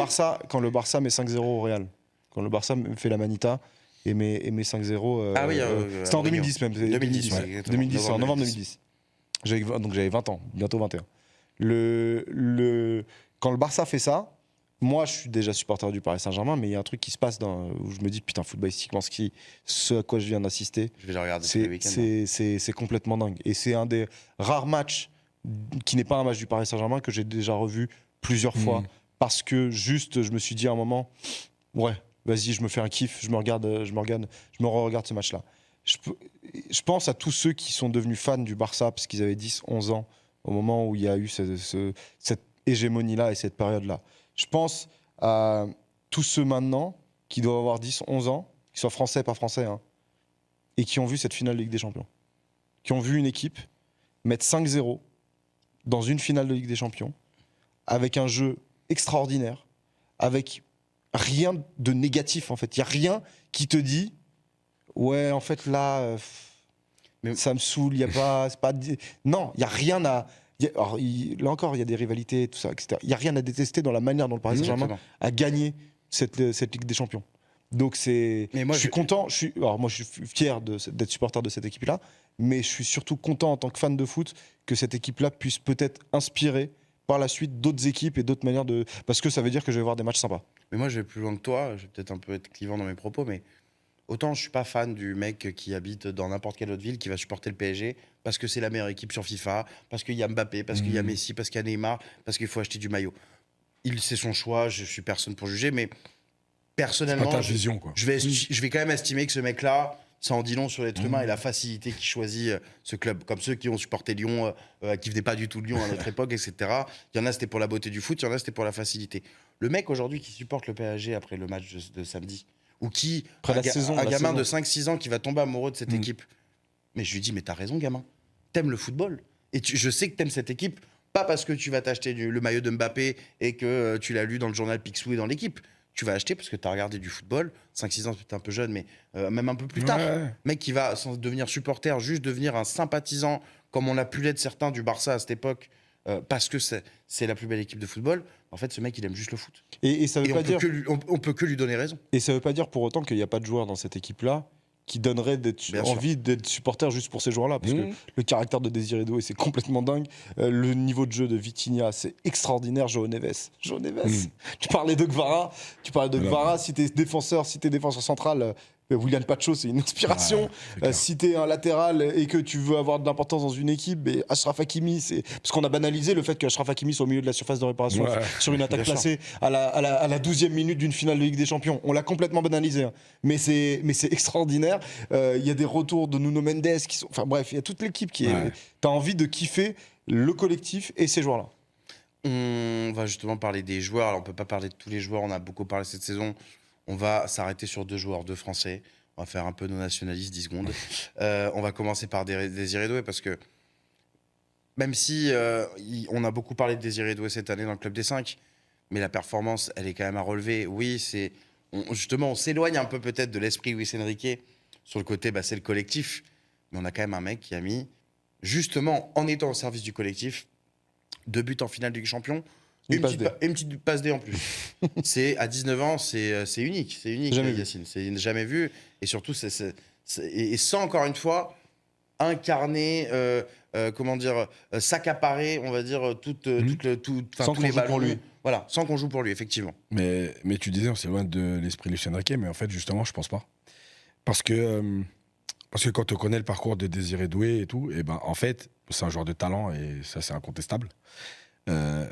Barça met 5-0 au Real. Quand le Barça fait la Manita. Et mes 5-0. C'était en 2010 même. 2010, en novembre 2010. Donc j'avais 20 ans, bientôt 21. Quand le Barça fait ça, moi je suis déjà supporter du Paris Saint-Germain, mais il y a un truc qui se passe où je me dis putain, footballistiquement, ce à quoi je viens d'assister, je vais le regarder tous les week-ends. C'est complètement dingue. Et c'est un des rares matchs qui n'est pas un match du Paris Saint-Germain que j'ai déjà revu plusieurs fois. Parce que juste, je me suis dit à un moment, ouais. Vas-y, je me fais un kiff, je me re-regarde ce match-là. Je pense à tous ceux qui sont devenus fans du Barça parce qu'ils avaient 10, 11 ans au moment où il y a eu cette hégémonie-là et cette période-là. Je pense à tous ceux maintenant qui doivent avoir 10, 11 ans, qui soient français, pas français, hein, et qui ont vu cette finale de Ligue des Champions. Qui ont vu une équipe mettre 5-0 dans une finale de Ligue des Champions avec un jeu extraordinaire, avec rien de négatif en fait. Il n'y a rien qui te dit ouais en fait là ça me saoule, il y a pas, non, il n'y a rien à... là encore il y a des rivalités tout ça, etc. Il n'y a rien à détester dans la manière dont le Paris Saint-Germain a gagné cette Ligue des Champions. Donc je suis content, alors moi je suis fier d'être supporter de cette équipe-là, mais je suis surtout content en tant que fan de foot que cette équipe-là puisse peut-être inspirer par la suite d'autres équipes et d'autres manières de... Parce que ça veut dire que je vais voir des matchs sympas. Mais moi je vais plus loin que toi, je vais peut-être un peu être clivant dans mes propos, mais autant je suis pas fan du mec qui habite dans n'importe quelle autre ville qui va supporter le PSG parce que c'est la meilleure équipe sur FIFA, parce qu'il y a Mbappé, parce qu'il y a Messi, parce qu'il y a Neymar, parce qu'il faut acheter du maillot. C'est son choix, je suis personne pour juger, mais personnellement, c'est pas ta vision, quoi. Je vais quand même estimer que ce mec-là, ça en dit long sur l'être humain et la facilité qu'il choisit ce club. Comme ceux qui ont supporté Lyon, qui venaient pas du tout de Lyon à notre époque, etc. Il y en a, c'était pour la beauté du foot, il y en a, c'était pour la facilité. Le mec aujourd'hui qui supporte le PSG après le match de samedi, ou qui, un gamin de 5-6 ans qui va tomber amoureux de cette équipe, mais je lui dis, mais t'as raison, gamin, t'aimes le football. Et je sais que t'aimes cette équipe, pas parce que tu vas t'acheter le maillot de Mbappé et que tu l'as lu dans le journal Picsou et dans l'équipe. Tu vas acheter parce que tu as regardé du football. 5-6 ans, c'est un peu jeune, mais même un peu plus tard. Mec qui va, sans devenir supporter, juste devenir un sympathisant, comme on l'a pu l'être certains du Barça à cette époque, parce que c'est la plus belle équipe de football. En fait, ce mec, il aime juste le foot. Et ça veut pas dire... on peut que lui donner raison. Et ça veut pas dire pour autant qu'il n'y a pas de joueurs dans cette équipe-là qui donnerait envie d'être supporter juste pour ces joueurs-là. Parce que le caractère de Désiré Doué, c'est complètement dingue. Le niveau de jeu de Vitinha, c'est extraordinaire. João Neves. Tu parlais de Guevara. Si t'es défenseur central, William Pacho, c'est une inspiration. Si t'es un latéral et que tu veux avoir de l'importance dans une équipe, Achraf Hakimi, parce qu'on a banalisé le fait que Achraf Hakimi soit au milieu de la surface de réparation sur une attaque placée à la 12e minute d'une finale de Ligue des Champions. On l'a complètement banalisé. Hein. Mais c'est extraordinaire. Il y a des retours de Nuno Mendes qui sont... Enfin bref, il y a toute l'équipe qui est... T'as envie de kiffer le collectif et ces joueurs-là. On va justement parler des joueurs. Alors, on peut pas parler de tous les joueurs. On a beaucoup parlé cette saison. On va s'arrêter sur 2 joueurs, 2 Français. On va faire un peu nos nationalistes, 10 secondes. On va commencer par Désiré Doué, parce que même si on a beaucoup parlé de Désiré Doué cette année dans le Club des 5, mais la performance, elle est quand même à relever. Oui, justement, on s'éloigne un peu peut-être de l'esprit Luis Enrique. Sur le côté, c'est le collectif. Mais on a quand même un mec qui a mis, justement, en étant au service du collectif, 2 buts en finale de Ligue des Champions. Une petite passe D en plus. À 19 ans, c'est unique. C'est unique, Yacine. C'est jamais vu. Et surtout, et sans, encore une fois, incarner, s'accaparer, on va dire, tous les ballons. Pour lui. Voilà, sans qu'on joue pour lui, effectivement. Mais tu disais, on s'est loin de l'esprit Luis Enrique, mais en fait, justement, je pense pas. Parce que quand on connaît le parcours de Désiré Doué et tout, en fait, c'est un joueur de talent et ça, c'est incontestable.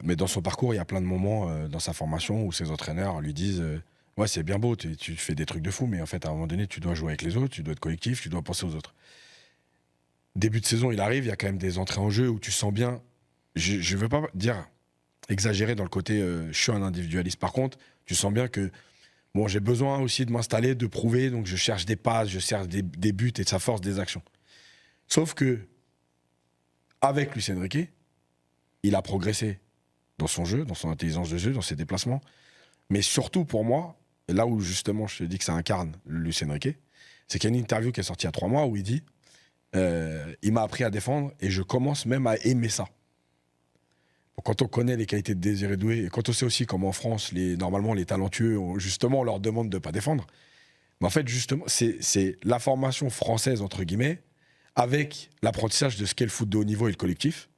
Mais dans son parcours, il y a plein de moments dans sa formation où ses entraîneurs lui disent ouais, c'est bien beau, tu fais des trucs de fou, mais en fait, à un moment donné, tu dois jouer avec les autres, tu dois être collectif, tu dois penser aux autres. Début de saison, il arrive, il y a quand même des entrées en jeu où tu sens bien. Je ne veux pas dire exagérer dans le côté je suis un individualiste. Par contre, tu sens bien que j'ai besoin aussi de m'installer, de prouver, donc je cherche des passes, je cherche des buts et de sa force des actions. Sauf que, avec Luis Enrique, il a progressé dans son jeu, dans son intelligence de jeu, dans ses déplacements. Mais surtout pour moi, et là où justement je te dis que ça incarne Luis Enrique, c'est qu'il y a une interview qui est sortie il y a 3 mois où il dit il m'a appris à défendre et je commence même à aimer ça. Quand on connaît les qualités de Désiré Doué et quand on sait aussi comment en France, normalement les talentueux, justement, on leur demande de ne pas défendre, mais en fait, justement, c'est la formation française, entre guillemets, avec l'apprentissage de ce qu'est le foot de haut niveau et le collectif.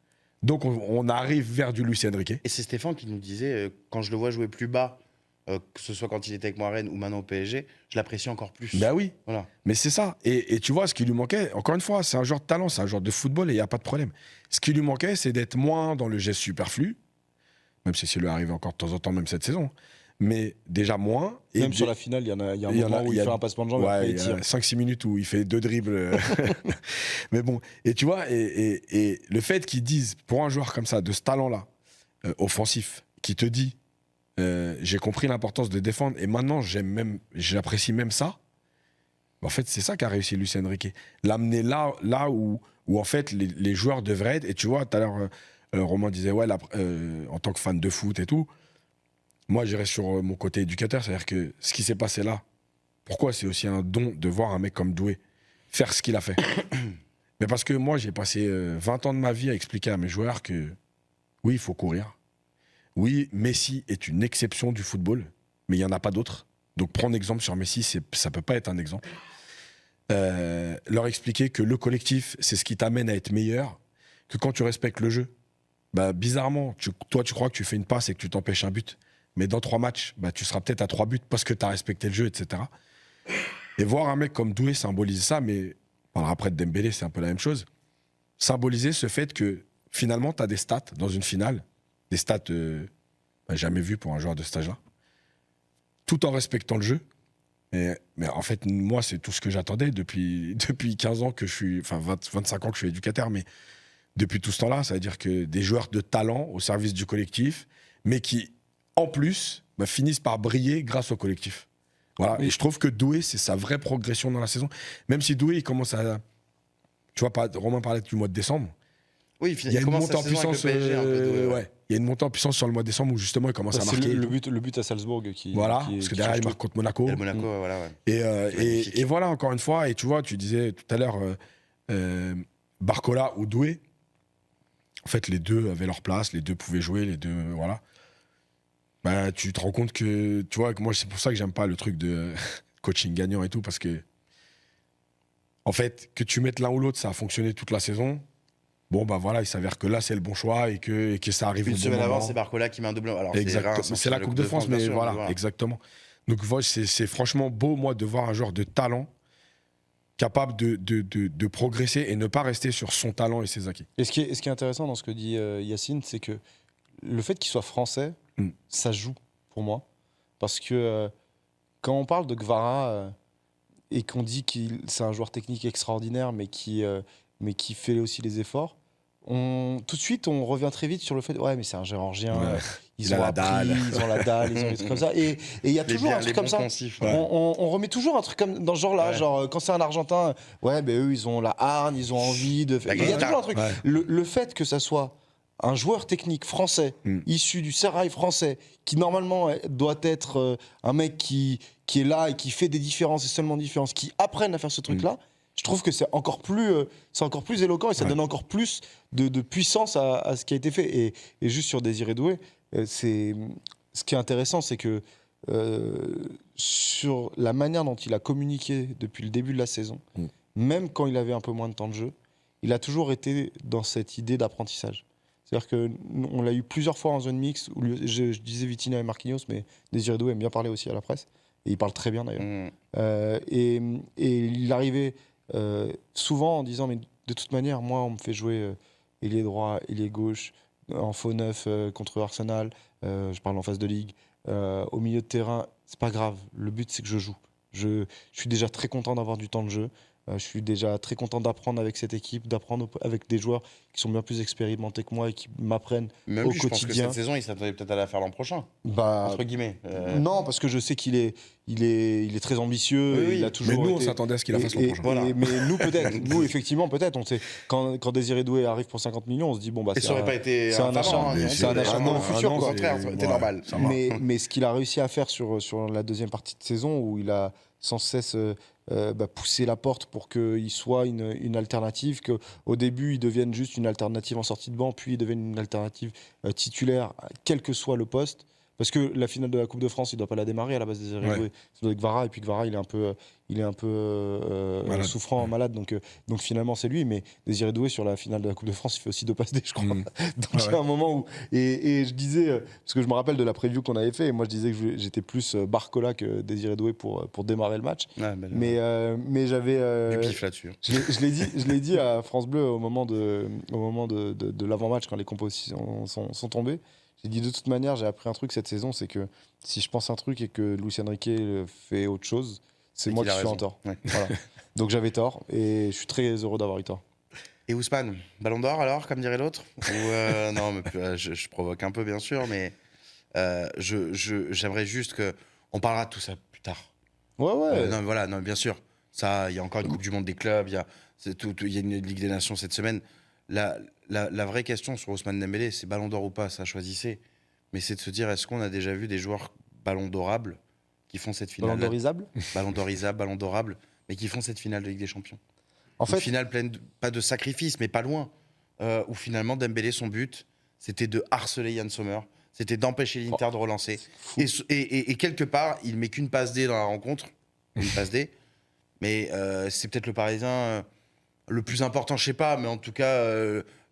Donc on arrive vers du Luis Enrique. Et c'est Stéphane qui nous disait, quand je le vois jouer plus bas, que ce soit quand il était avec moi à Rennes ou maintenant au PSG, je l'apprécie encore plus. Ben oui, voilà. Mais c'est ça. Et tu vois, ce qui lui manquait, encore une fois, c'est un joueur de talent, c'est un joueur de football et il n'y a pas de problème. Ce qui lui manquait, c'est d'être moins dans le geste superflu, même si ça lui arrive encore de temps en temps, même cette saison. Mais déjà moins. Et même sur la finale, il y a un moment où il fait un passement de jambe et il tire. 5-6 minutes où il fait 2 dribbles. Mais bon, et tu vois, et le fait qu'ils disent, pour un joueur comme ça, de ce talent-là, offensif, qui te dit, j'ai compris l'importance de défendre et maintenant j'apprécie même ça, en fait, c'est ça qu'a réussi Luis Enrique. L'amener là où en fait, les joueurs devraient être. Et tu vois, tout à l'heure, Romain disait, en tant que fan de foot et tout, moi, j'irais sur mon côté éducateur, c'est-à-dire que ce qui s'est passé là, pourquoi c'est aussi un don de voir un mec comme Doué faire ce qu'il a fait. Mais parce que moi, j'ai passé 20 ans de ma vie à expliquer à mes joueurs que oui, il faut courir. Oui, Messi est une exception du football, mais il n'y en a pas d'autres. Donc prendre exemple sur Messi, ça peut pas être un exemple. Leur expliquer que le collectif, c'est ce qui t'amène à être meilleur, que quand tu respectes le jeu, bah, bizarrement, toi tu crois que tu fais une passe et que tu t'empêches un but, mais dans 3 matchs, bah, tu seras peut-être à 3 buts parce que tu as respecté le jeu, etc. Et voir un mec comme Doué symboliser ça, mais on parlera après de Dembélé, c'est un peu la même chose, symboliser ce fait que finalement tu as des stats dans une finale, des stats jamais vues pour un joueur de cet âge-là, tout en respectant le jeu. Mais en fait, moi, c'est tout ce que j'attendais depuis 15 ans que je suis, enfin 25 ans que je suis éducateur, mais depuis tout ce temps-là, ça veut dire que des joueurs de talent au service du collectif, mais qui, en plus, finissent par briller grâce au collectif. Voilà. Oui. Et je trouve que Doué, c'est sa vraie progression dans la saison. Même si Doué, il commence à... Tu vois, Romain parlait du mois de décembre. Oui, il y a une montée en puissance. Ouais. Il y a une montée en puissance sur le mois de décembre où justement il commence à marquer. Le but à Salzbourg qui. Voilà, parce que derrière il marque contre Monaco. Et Monaco, voilà. Ouais. Et voilà, encore une fois, et tu vois, tu disais tout à l'heure Barcola ou Doué. En fait, les deux avaient leur place, les deux pouvaient jouer, les deux, voilà. Bah, tu te rends compte que, tu vois, moi c'est pour ça que j'aime pas le truc de coaching gagnant et tout, parce que, en fait, que tu mettes l'un ou l'autre, ça a fonctionné toute la saison. Bon, bah voilà, il s'avère que là, c'est le bon choix et que ça arrive une au bon semaine moment. avant, c'est Barcola qui met un double. Alors, exactement. C'est la Coupe de France, mais voilà, voilà, exactement. Donc, c'est franchement beau, moi, de voir un joueur de talent capable de progresser et ne pas rester sur son talent et ses acquis. Et ce qui est intéressant dans ce que dit Yacine, c'est que le fait qu'il soit français, ça joue pour moi. Parce que quand on parle de Guevara et qu'on dit que c'est un joueur technique extraordinaire, mais qui fait aussi les efforts, tout de suite, on revient très vite sur le fait ouais, mais c'est un Géorgien, ils ont la dalle, ils ont des trucs comme ça. Et il y a toujours un truc comme ça. On remet toujours un truc comme dans ce genre-là, genre quand c'est un Argentin, ouais, mais eux, ils ont la hargne, ils ont envie de faire. Il y a toujours un truc. Ouais. Le fait que ça soit un joueur technique français, issu du Serail français, qui normalement doit être un mec qui est là et qui fait des différences et seulement différences, qui apprennent à faire ce truc-là. Je trouve que c'est encore plus éloquent et ça donne encore plus de puissance à ce qui a été fait. Et juste sur Désiré Doué, ce qui est intéressant, c'est que sur la manière dont il a communiqué depuis le début de la saison, même quand il avait un peu moins de temps de jeu, il a toujours été dans cette idée d'apprentissage. C'est-à-dire qu'on l'a eu plusieurs fois en zone mixte, où je disais Vitinha et Marquinhos, mais Désiré Doué aime bien parler aussi à la presse, et il parle très bien d'ailleurs. Et il arrivait... souvent en disant mais de toute manière moi on me fait jouer ailier droit, ailier gauche en faux neuf contre Arsenal, je parle en phase de ligue, au milieu de terrain, c'est pas grave, le but c'est que je joue, je suis déjà très content d'avoir du temps de jeu, je suis déjà très content d'apprendre avec cette équipe, d'apprendre avec des joueurs qui sont bien plus expérimentés que moi et qui m'apprennent au quotidien. Je pense que cette saison, il s'attendait peut-être à la faire l'an prochain, entre guillemets. Non, parce que je sais qu'il est très ambitieux. Oui, il a toujours mais nous, on s'attendait à ce qu'il la fasse l'an prochain. Voilà. Mais nous, peut-être. Nous, effectivement, peut-être. On sait, quand Désiré Doué arrive pour 50 millions, on se dit, bon, bah, ça aurait pas été c'est un achat au futur. Au contraire, c'était normal. Mais ce qu'il a réussi à faire sur la deuxième partie de saison, où il a sans cesse pousser la porte pour qu'il soit une alternative, qu'au début il devienne juste une alternative en sortie de banc, puis il devienne une alternative titulaire, quel que soit le poste. Parce que la finale de la Coupe de France, il ne doit pas la démarrer à la base des Désiré Doué. Ça doit être Guevara, et puis Guevara, il est un peu souffrant, malade. Donc finalement, c'est lui. Mais Désiré Doué, sur la finale de la Coupe de France, il fait aussi 2 passes D, je crois. Donc il y a un moment où. Et je disais, parce que je me rappelle de la preview qu'on avait fait, et moi je disais que j'étais plus Barcola que Désiré Doué pour démarrer le match. Mais j'avais. Du pif là-dessus. Je l'ai dit à France Bleu au moment de l'avant-match, quand les compositions sont tombées. J'ai dit de toute manière, j'ai appris un truc cette saison, c'est que si je pense un truc et que Luis Enrique fait autre chose, c'est moi qui suis en tort. Ouais. Voilà. Donc j'avais tort et je suis très heureux d'avoir eu tort. Et Ousmane, Ballon d'Or alors, comme dirait l'autre? Non, mais je provoque un peu bien sûr, mais j'aimerais juste que on parlera de tout ça plus tard. Ouais. Non, bien sûr. Ça, il y a encore une Coupe du Monde des clubs, il y a une Ligue des Nations cette semaine. La vraie question sur Ousmane Dembélé, c'est Ballon d'Or ou pas, ça choisissez. Mais c'est de se dire, est-ce qu'on a déjà vu des joueurs Ballon d'Orables qui font cette finale? Ballon d'Orisable Ballon d'Orisable, Ballon d'Orable, mais qui font cette finale de Ligue des Champions. En fait, une finale pleine, pas de sacrifices, mais pas loin. Où finalement, Dembélé, son but, c'était de harceler Yann Sommer, c'était d'empêcher l'Inter de relancer. Et quelque part, il met qu'une passe D dans la rencontre, une passe D. Mais c'est peut-être le Parisien le plus important, je sais pas, mais en tout cas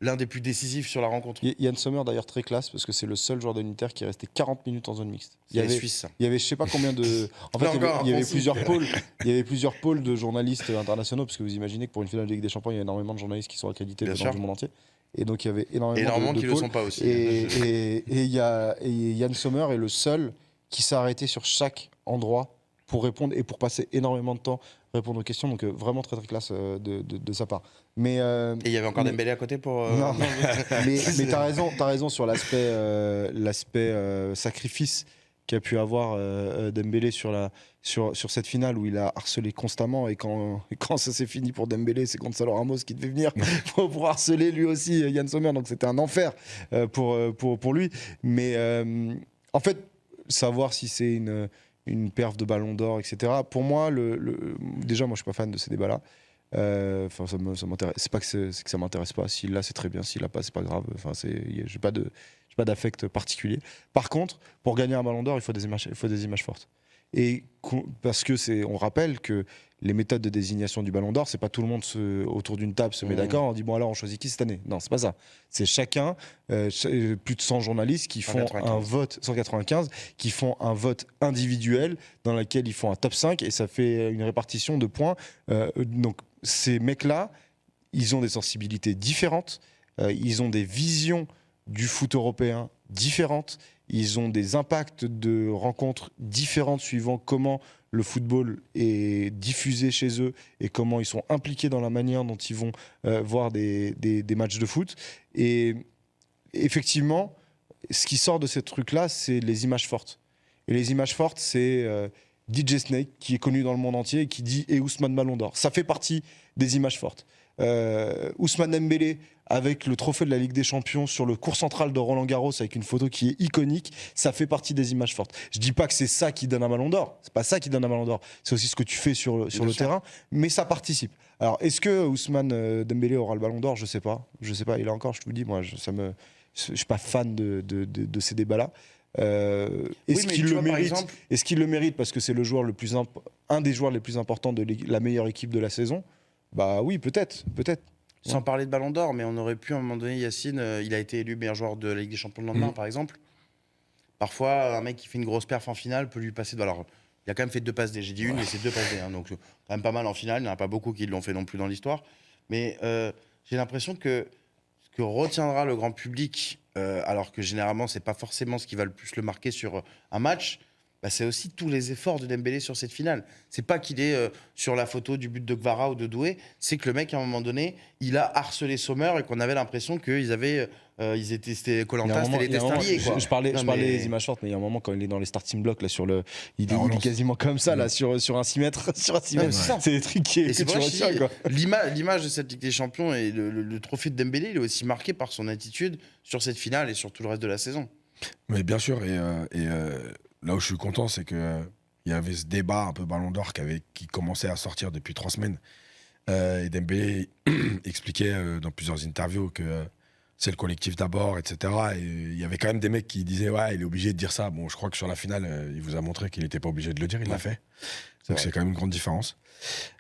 l'un des plus décisifs sur la rencontre. Yann Sommer d'ailleurs très classe parce que c'est le seul joueur de l'Inter qui est resté 40 minutes en zone mixte. Il y avait Suisse. Il y avait je sais pas combien de. En fait, il y avait plusieurs pôles. Il y avait plusieurs pôles de journalistes internationaux parce que vous imaginez que pour une finale de Ligue des Champions, il y a énormément de journalistes qui sont accrédités dans du monde entier. Et donc il y avait énormément de qui pôles. le sont pas aussi. Et Yann Sommer est le seul qui s'est arrêté sur chaque endroit pour répondre et pour passer énormément de temps répondre aux questions, donc vraiment très très classe de sa part. Mais et il y avait encore Dembélé à côté pour. Non, mais t'as raison sur l'aspect sacrifice qu'a pu avoir Dembélé sur cette finale où il a harcelé constamment et quand ça s'est fini pour Dembélé, c'est Gonzalo Ramos qui devait venir pour harceler lui aussi Yann Sommer, donc c'était un enfer pour lui. Mais en fait, savoir si c'est une perf de Ballon d'Or, etc. Pour moi, déjà, moi, je suis pas fan de ces débats-là. Enfin, ça m'intéresse. C'est pas que ça m'intéresse pas. S'il l'a, c'est très bien. S'il l'a pas, c'est pas grave. Enfin, j'ai pas d'affect particulier. Par contre, pour gagner un Ballon d'Or, il faut des images fortes. Et parce que on rappelle que les méthodes de désignation du Ballon d'Or, c'est pas tout le monde autour d'une table se met d'accord, on dit bon alors on choisit qui cette année. Non, c'est pas ça. C'est chacun, plus de 100 journalistes qui font 195. Un vote, 195, qui font un vote individuel dans lequel ils font un top 5 et ça fait une répartition de points. Donc ces mecs-là, ils ont des sensibilités différentes, ils ont des visions du foot européen différentes. Ils ont des impacts de rencontres différentes suivant comment le football est diffusé chez eux et comment ils sont impliqués dans la manière dont ils vont voir des matchs de foot. Et effectivement, ce qui sort de ces trucs-là, c'est les images fortes. Et les images fortes, c'est DJ Snake, qui est connu dans le monde entier et qui dit « Et Ousmane Ballon d'Or ». Ça fait partie des images fortes. Ousmane Dembélé avec le trophée de la Ligue des Champions sur le court central de Roland Garros avec une photo qui est iconique, ça fait partie des images fortes. Je dis pas que c'est ça qui donne un Ballon d'Or, c'est pas ça qui donne un Ballon d'Or, c'est aussi ce que tu fais sur le terrain, mais ça participe. Alors est-ce que Ousmane Dembélé aura le Ballon d'Or? Je sais pas, il a encore, je te vous dis, moi je suis pas fan de ces débats-là. Est-ce qu'il le mérite? Est-ce qu'il le mérite parce que c'est le joueur un des joueurs les plus importants de la meilleure équipe de la saison? Bah oui, peut-être. Sans parler de Ballon d'Or, mais on aurait pu à un moment donné, Yacine, il a été élu meilleur joueur de la Ligue des Champions le lendemain, par exemple. Parfois, un mec qui fait une grosse perf en finale peut lui passer. Alors, il a quand même fait 2 passes D. J'ai dit une, mais c'est 2 passes D. Hein, donc, quand même pas mal en finale. Il n'y en a pas beaucoup qui l'ont fait non plus dans l'histoire. Mais j'ai l'impression que ce que retiendra le grand public, alors que généralement, c'est pas forcément ce qui va le plus le marquer sur un match. Bah, c'est aussi tous les efforts de Dembélé sur cette finale. C'est pas qu'il est sur la photo du but de Gvara ou de Doué, c'est que le mec, à un moment donné, il a harcelé Sommer et qu'on avait l'impression qu'ils avaient. C'était Koh-Lanta, c'était les destins liés. Je parlais des images fortes, mais il y a un moment quand il est dans les starting blocks, là, il est quasiment comme ça, là, sur un 6 mètres. C'est des trucs que tu retiens. L'image de cette Ligue des Champions et le trophée de Dembélé, il est aussi marqué par son attitude sur cette finale et sur tout le reste de la saison. Mais bien sûr, là où je suis content, c'est qu'il y avait ce débat un peu Ballon d'Or qui commençait à sortir depuis 3 semaines. Et Dembélé expliquait dans plusieurs interviews que c'est le collectif d'abord, etc. Et il y avait quand même des mecs qui disaient « Ouais, il est obligé de dire ça ». Bon, je crois que sur la finale, il vous a montré qu'il n'était pas obligé de le dire, il l'a fait. Donc c'est quand même une grande différence.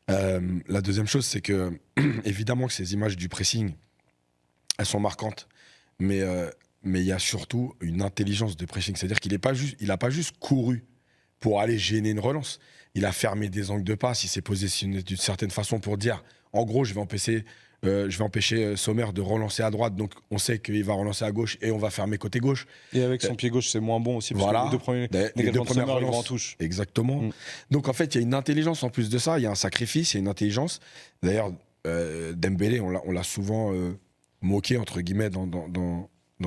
La deuxième chose, c'est que, évidemment que ces images du pressing, elles sont marquantes. Mais il y a surtout une intelligence de pressing. C'est-à-dire qu'il n'a pas juste couru pour aller gêner une relance. Il a fermé des angles de passe, il s'est positionné d'une certaine façon pour dire, en gros, je vais empêcher Sommer de relancer à droite, donc on sait qu'il va relancer à gauche et on va fermer côté gauche. Et avec son pied gauche, c'est moins bon aussi, parce voilà, que les deux premières relances en touche. Exactement. Donc en fait, il y a une intelligence en plus de ça, il y a un sacrifice, il y a une intelligence. D'ailleurs, Dembélé, on l'a souvent moqué, entre guillemets, dans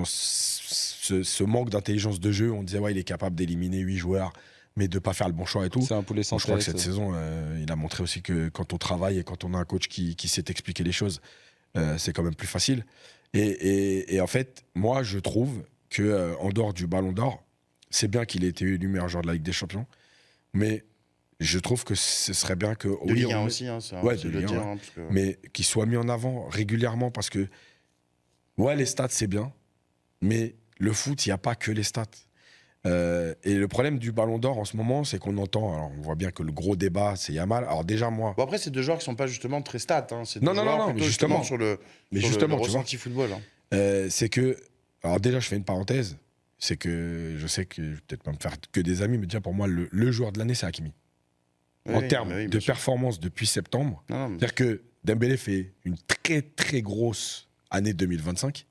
ce manque d'intelligence de jeu. On disait il est capable d'éliminer 8 joueurs mais de ne pas faire le bon choix et tout. C'est un poulet sans Je crois que cette saison, il a montré aussi que quand on travaille et quand on a un coach qui sait expliquer les choses, c'est quand même plus facile. Et en fait, moi, je trouve qu'en dehors du Ballon d'Or, c'est bien qu'il ait été élu meilleur joueur de la Ligue des Champions, mais je trouve que ce serait bien que... De Ligue 1 aussi, hein, de Ligue 1, mais qu'il soit mis en avant régulièrement, parce que les stats, c'est bien, mais le foot, il n'y a pas que les stats. Et le problème du Ballon d'Or en ce moment, c'est qu'on entend, alors on voit bien que le gros débat, c'est Yamal. Alors déjà, moi... Bon, après, c'est deux joueurs qui sont pas justement très stats. Hein. C'est Non, deux joueurs mais justement, sur le ressenti football. Hein. C'est que... Alors déjà, je fais une parenthèse. C'est que je sais que je vais peut-être pas me faire que des amis, mais déjà pour moi, le joueur de l'année, c'est Hakimi. En termes de performance depuis septembre. C'est-à-dire que Dembélé fait une très très grosse année 2025.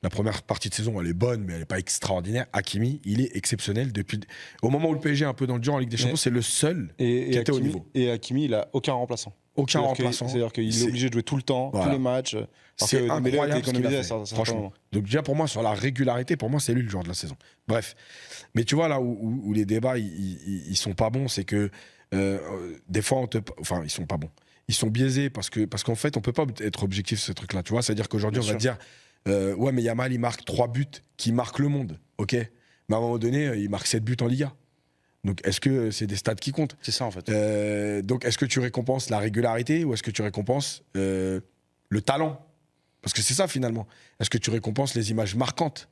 La première partie de saison, elle est bonne, mais elle n'est pas extraordinaire. Hakimi, il est exceptionnel depuis. Au moment où le PSG est un peu dans le dur en Ligue des Champions, c'est le seul qui était au niveau. Et Hakimi, il n'a aucun remplaçant. Aucun remplaçant. C'est-à-dire qu'il est obligé de jouer tout le temps, tous les matchs. C'est incroyable ce qu'il a fait, franchement. Donc déjà, pour moi, sur la régularité, pour moi, c'est lui le joueur de la saison. Bref. Mais tu vois, là où les débats, ils sont pas bons, c'est que des fois, enfin, ils sont pas bons. Ils sont biaisés parce qu'en fait, on peut pas être objectif sur ce truc-là. Tu vois, c'est-à-dire qu'aujourd'hui, on va dire... ouais, mais Yamal, il marque 3 buts qui marquent le monde. OK. Mais à un moment donné, il marque 7 buts en Liga. Donc, est-ce que c'est des stats qui comptent ? C'est ça, en fait. Donc, est-ce que tu récompenses la régularité ou est-ce que tu récompenses le talent ? Parce que c'est ça, finalement. Est-ce que tu récompenses les images marquantes ?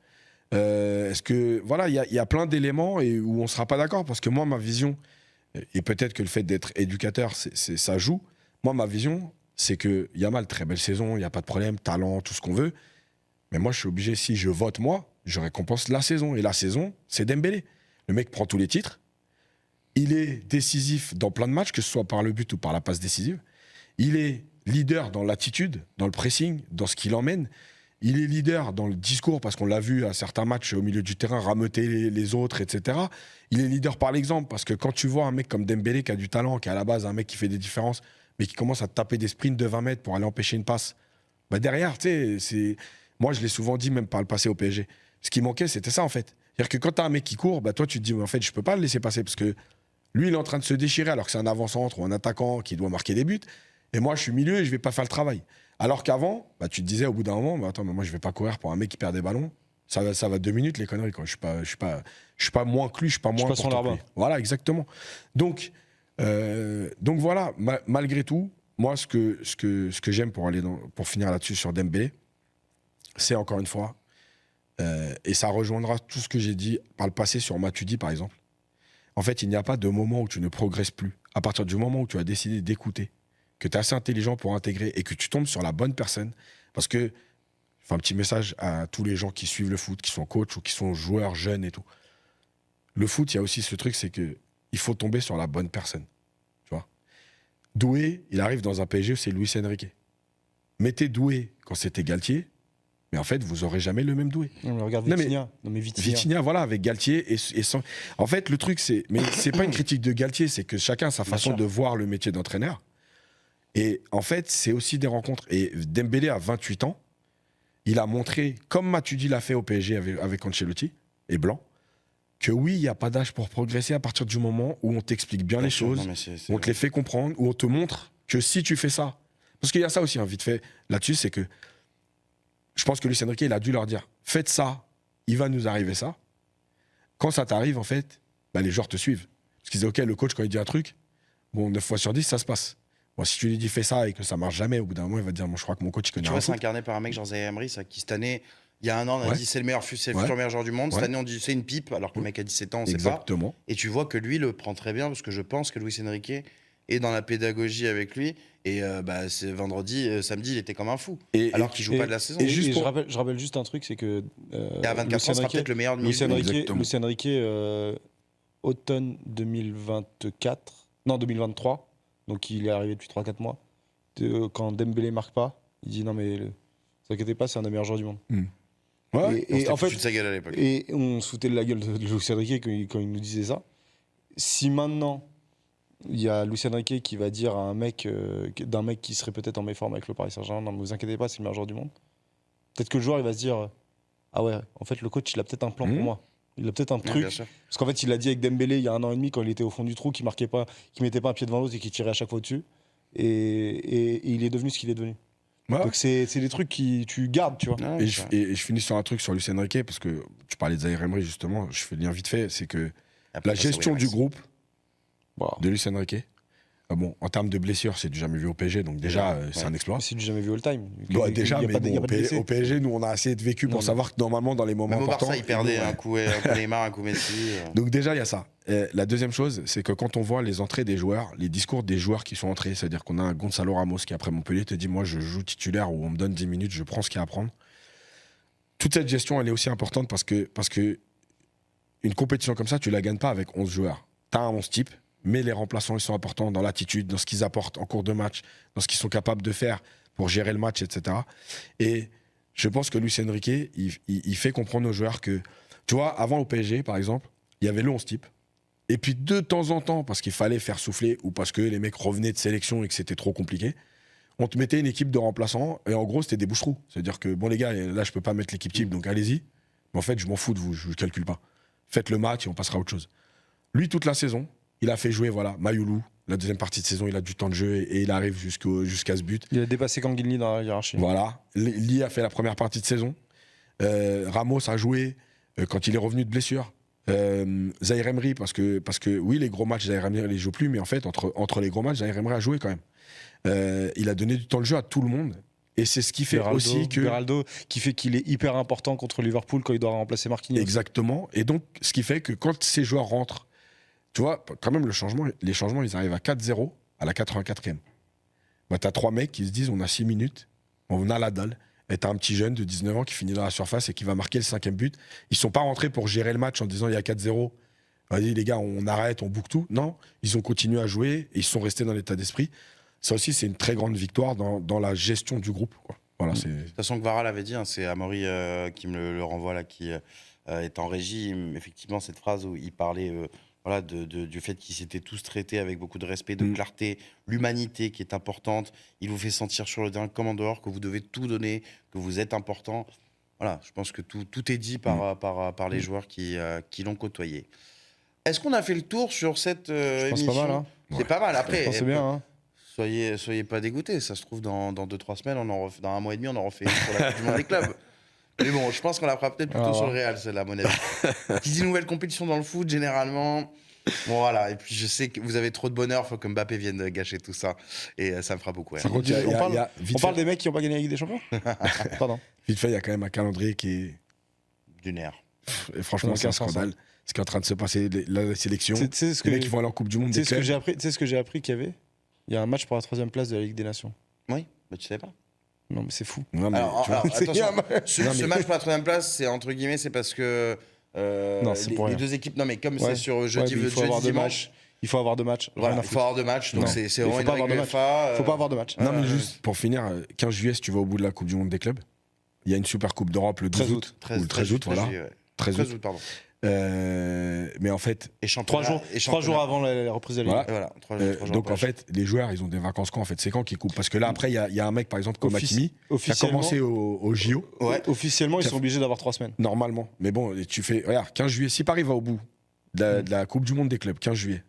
Est-ce que... Voilà, il y a plein d'éléments où on ne sera pas d'accord. Parce que moi, ma vision, et peut-être que le fait d'être éducateur, ça joue. Moi, ma vision, c'est que Yamal, très belle saison, il n'y a pas de problème, talent, tout ce qu'on veut. Mais moi, je suis obligé, si je vote moi, je récompense la saison. Et la saison, c'est Dembélé. Le mec prend tous les titres. Il est décisif dans plein de matchs, que ce soit par le but ou par la passe décisive. Il est leader dans l'attitude, dans le pressing, dans ce qu'il emmène. Il est leader dans le discours, parce qu'on l'a vu à certains matchs au milieu du terrain, rameuter les autres, etc. Il est leader par l'exemple, parce que quand tu vois un mec comme Dembélé qui a du talent, qui est à la base un mec qui fait des différences, mais qui commence à taper des sprints de 20 mètres pour aller empêcher une passe, bah derrière, tu sais, c'est... Moi, je l'ai souvent dit, même par le passé au PSG. Ce qui manquait, c'était ça, en fait. C'est-à-dire que quand tu as un mec qui court, bah, toi, tu te dis, en fait, je peux pas le laisser passer parce que lui, il est en train de se déchirer alors que c'est un avant-centre ou un attaquant qui doit marquer des buts. Et moi, je suis milieu et je vais pas faire le travail. Alors qu'avant, bah, tu te disais au bout d'un moment, bah, attends, mais moi, je vais pas courir pour un mec qui perd des ballons. Ça va 2 minutes, les conneries, quoi. Je suis pas moins que lui, je suis pas moins que lui. Voilà, exactement. Donc voilà, malgré tout, moi, ce que j'aime pour finir là-dessus sur Dembélé, c'est encore une fois, et ça rejoindra tout ce que j'ai dit par le passé sur Matuidi, par exemple. En fait, il n'y a pas de moment où tu ne progresses plus. À partir du moment où tu as décidé d'écouter, que tu es assez intelligent pour intégrer et que tu tombes sur la bonne personne, parce que, enfin, un petit message à tous les gens qui suivent le foot, qui sont coachs ou qui sont joueurs jeunes et tout. Le foot, il y a aussi ce truc, c'est que il faut tomber sur la bonne personne. Tu vois. Doué, il arrive dans un PSG où c'est Luis Enrique. Mettez Doué quand c'était Galtier, mais en fait, vous n'aurez jamais le même Doué. Non, mais regarde Vitinha. Vitinha, voilà, avec Galtier et sans... En fait, le truc, c'est... Mais c'est pas une critique de Galtier, c'est que chacun a sa façon de voir le métier d'entraîneur. Et en fait, c'est aussi des rencontres. Et Dembélé, à 28 ans, il a montré, comme Matuidi l'a fait au PSG avec Ancelotti et Blanc, que oui, il n'y a pas d'âge pour progresser à partir du moment où on t'explique bien les choses, où on te les fait comprendre, où on te montre que si tu fais ça... Parce qu'il y a ça aussi, hein, vite fait, là-dessus, c'est que je pense que Luis Enrique, il a dû leur dire, faites ça, il va nous arriver ça. Quand ça t'arrive, en fait, bah, les joueurs te suivent. Parce qu'ils disent, OK, le coach, quand il dit un truc, bon, 9 fois sur 10, ça se passe. Bon, si tu lui dis, fais ça et que ça marche jamais, au bout d'un moment, il va te dire, moi, je crois que mon coach, il connaît rien. Tu vois, c'est incarné par un mec genre Zaïre Emery, qui cette année, il y a un an, on a dit, c'est le futur meilleur joueur du monde. Cette année, on dit, c'est une pipe, alors que le mec a 17 ans, on sait pas. Et tu vois que lui le prend très bien, parce que je pense que Luis Enrique est dans la pédagogie avec lui. Et c'est samedi, il était comme un fou. Alors qu'il joue pas de la saison. Je rappelle juste un truc, c'est que. Et à 24 ans, sera peut-être le meilleur de Luis Enrique, automne 2024, non 2023, donc il est arrivé depuis 3-4 mois. Quand Dembélé marque pas, il dit non mais ne vous inquiétez pas, c'est un des meilleurs joueurs du monde. Ouais, et en fait, de sa gueule à l'époque. Et on se foutait de la gueule de Luis Enrique quand il nous disait ça. Si maintenant il y a Luis Enrique qui va dire à d'un mec qui serait peut-être en méforme avec le Paris Saint-Germain, non mais vous inquiétez pas, c'est le meilleur joueur du monde. Peut-être que le joueur il va se dire ah ouais, en fait le coach il a peut-être un plan pour moi. Il a peut-être un truc. Parce qu'en fait il l'a dit avec Dembélé il y a 1 an et demi quand il était au fond du trou, qu'il mettait pas un pied devant l'autre et qu'il tirait à chaque fois dessus. Et il est devenu ce qu'il est devenu. Ouais. Donc c'est des trucs qui tu gardes, tu vois. Et je finis sur un truc sur Luis Enrique parce que tu parlais de Zaïre Emery justement, je fais le lien vite fait, c'est que la gestion du groupe de Luis Enrique, Bon, en termes de blessures, c'est du jamais vu au PSG, donc déjà, c'est un exploit. C'est du jamais vu all time. Déjà, mais bon, au PSG, nous, on a assez de vécu pour savoir que normalement, dans les moments importants... Barça, il perdait un coup Neymar, un coup Messi. Donc déjà, il y a ça. La deuxième chose, c'est que quand on voit les entrées des joueurs, les discours des joueurs qui sont entrés, c'est-à-dire qu'on a un Gonzalo Ramos qui, après Montpellier, te dit « Moi, je joue titulaire ou on me donne 10 minutes, je prends ce qu'il y a à prendre ». Toute cette gestion, elle est aussi importante parce que une compétition comme ça, tu la gagnes pas avec 11 joueurs. Tu as un 11 type, mais les remplaçants, ils sont importants dans l'attitude, dans ce qu'ils apportent en cours de match, dans ce qu'ils sont capables de faire pour gérer le match, etc. Et je pense que Luis Enrique, il fait comprendre aux joueurs que, tu vois, avant au PSG, par exemple, il y avait le 11 type. Et puis de temps en temps, parce qu'il fallait faire souffler ou parce que les mecs revenaient de sélection et que c'était trop compliqué, on te mettait une équipe de remplaçants et en gros, c'était des bouche-trous. C'est-à-dire que, bon les gars, là, je peux pas mettre l'équipe type, donc allez-y. Mais en fait, je m'en fous de vous, je calcule pas. Faites le match et on passera à autre chose. Lui, toute la saison, il a fait jouer Mayoulou. La deuxième partie de saison, il a du temps de jeu et il arrive jusqu'à ce but. Il a dépassé Kanguilny dans la hiérarchie. Voilà. Lee a fait la première partie de saison. Ramos a joué quand il est revenu de blessure. Zahir Emery, parce que oui, les gros matchs, Zahir Emery ne les joue plus, mais en fait, entre les gros matchs, Zahir Emery a joué quand même. Il a donné du temps de jeu à tout le monde. Et c'est ce qui fait aussi que... Beraldo, qui fait qu'il est hyper important contre Liverpool quand il doit remplacer Marquinhos. Exactement. Et donc, ce qui fait que quand ces joueurs rentrent, tu vois, quand même, les changements, ils arrivent à 4-0 à la 84e. Bah, t'as 3 mecs qui se disent, on a 6 minutes, on a la dalle. Et t'as un petit jeune de 19 ans qui finit dans la surface et qui va marquer le 5e but. Ils sont pas rentrés pour gérer le match en disant, il y a 4-0. Vas-y, les gars, on arrête, on boucle tout. Non, ils ont continué à jouer et ils sont restés dans l'état d'esprit. Ça aussi, c'est une très grande victoire dans la gestion du groupe, quoi. Voilà, de toute façon, Kvara l'avait dit, hein, c'est Amaury qui me le renvoie là, qui est en régie. Effectivement, cette phrase où il parlait du fait qu'ils s'étaient tous traités avec beaucoup de respect, de clarté, l'humanité qui est importante. Il vous fait sentir sur le terrain comme en dehors que vous devez tout donner, que vous êtes important. Voilà, je pense que tout est dit par les joueurs qui l'ont côtoyé. Est-ce qu'on a fait le tour sur cette émission ? Je pense pas mal. Hein. C'est pas mal. Après, je pense c'est bien. Hein. Soyez pas dégoûtés, ça se trouve dans 2-3 semaines, dans un mois et demi, on en refait une sur la Coupe du Monde des clubs. Mais bon, je pense qu'on la fera peut-être plutôt sur le Real, celle-là, à mon avis. Qui dit nouvelle compétition dans le foot, généralement. Bon, voilà. Et puis, je sais que vous avez trop de bonheur, il faut que Mbappé vienne gâcher tout ça. Et ça me fera beaucoup rire. On parle des mecs qui n'ont pas gagné la Ligue des Champions. Pardon. Vite fait, il y a quand même un calendrier qui est. Du nerf. Et franchement, c'est un scandale. Ce qui est en train de se passer, la sélection. Les mecs qui vont aller en Coupe du Monde des clubs. Tu sais ce que j'ai appris qu'il y avait ? Il y a un match pour la 3e place de la Ligue des Nations. Oui, mais tu savais pas. Non, mais c'est fou. Non, mais attention, ce match pour la 3e place, c'est entre guillemets, c'est parce que les deux équipes. Non, mais comme c'est sur jeudi, il faut avoir 2 matchs. Il faut avoir 2 matchs. Voilà, il faut avoir 2 matchs. Donc c'est vraiment une règle UEFA. Il faut pas avoir 2 matchs. Non, mais juste pour finir, 15 juillet, si tu vas au bout de la Coupe du Monde des clubs, il y a une Super Coupe d'Europe le 12 août. 13 août, voilà. 13 août, pardon. Mais en fait, 3 jours avant la reprise de la Ligue. Voilà, 3 jours donc en fait, les joueurs, ils ont des vacances quand en fait. C'est quand qu'ils coupent. Parce que là, après, il y a un mec, par exemple, comme Hakimi, qui a commencé au JO. Ouais. Officiellement, ils sont obligés d'avoir 3 semaines. Normalement. Mais bon, tu fais. Regarde, 15 juillet, si Paris va au bout de la Coupe du Monde des clubs, 15 juillet.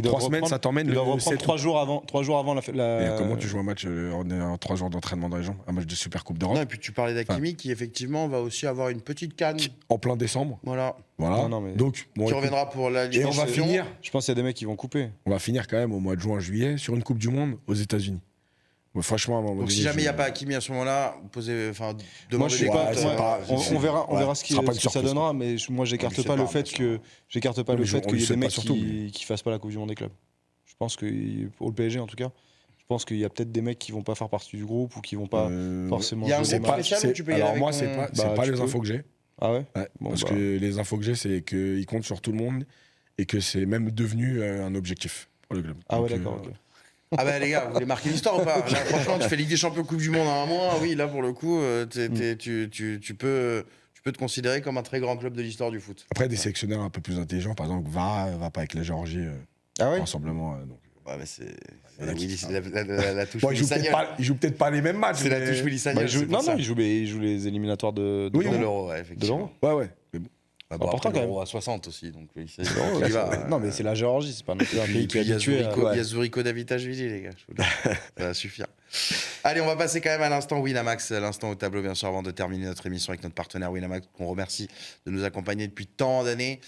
3 semaines, ça t'emmène. Ils doivent reprendre 3 jours avant la. Et comment tu joues un match en 3 jours d'entraînement dans les jambes, un match de Super Coupe d'Europe. Non, et puis tu parlais d'Hakimi qui effectivement va aussi avoir une petite canne en plein décembre. Voilà. Non, mais... Donc qui reviendra pour la Ligue. Et on va finir. Je pense qu'il y a des mecs qui vont couper. On va finir quand même au mois de juin-juillet sur une Coupe du Monde aux États-Unis. Ouais, franchement, à un moment donc donné, si jamais il n'y a pas Hakimi à ce moment-là, demandez des comptes. On verra ce que ça donnera, mais moi j'écarte pas le fait qu'il y ait des mecs qui fassent pas la Coupe du Monde des clubs. Je pense que pour le PSG en tout cas, je pense qu'il y a peut-être des mecs qui vont pas faire partie du groupe ou qui vont pas forcément. Il y a un groupe spécial où tu peux y aller. Alors moi c'est pas les infos que j'ai. Ah ouais. Parce que les infos que j'ai, c'est qu'ils comptent sur tout le monde et que c'est même devenu un objectif pour le club. Ah ouais, d'accord. Ok. Ah bah les gars, vous voulez marquer l'histoire ou pas? Là, franchement, tu fais Ligue des Champions, Coupe du Monde en un mois. Oui, là pour le coup, tu peux te considérer comme un très grand club de l'histoire du foot. Après, des sélectionneurs un peu plus intelligents, par exemple, va pas avec la Géorgie. Ah ouais. Rassemblement. Ouais, mais c'est la touche. Bon, ils jouent peut-être pas les mêmes matchs. C'est la touche Willy Sagnol. Non, ils jouent les éliminatoires de l'Euro, ouais, effectivement. Ouais. Mais bon. Bah, C'est important quand même. l'Euro à 60 aussi, donc il va. Non, mais c'est la Géorgie, c'est pas non plus un pays qui est habitué. Il y a Zurigo Davitashvili, les gars. Ça va suffire. Allez, on va passer quand même à l'instant Winamax, l'instant au tableau, bien sûr, avant de terminer notre émission avec notre partenaire Winamax, qu'on remercie de nous accompagner depuis tant d'années.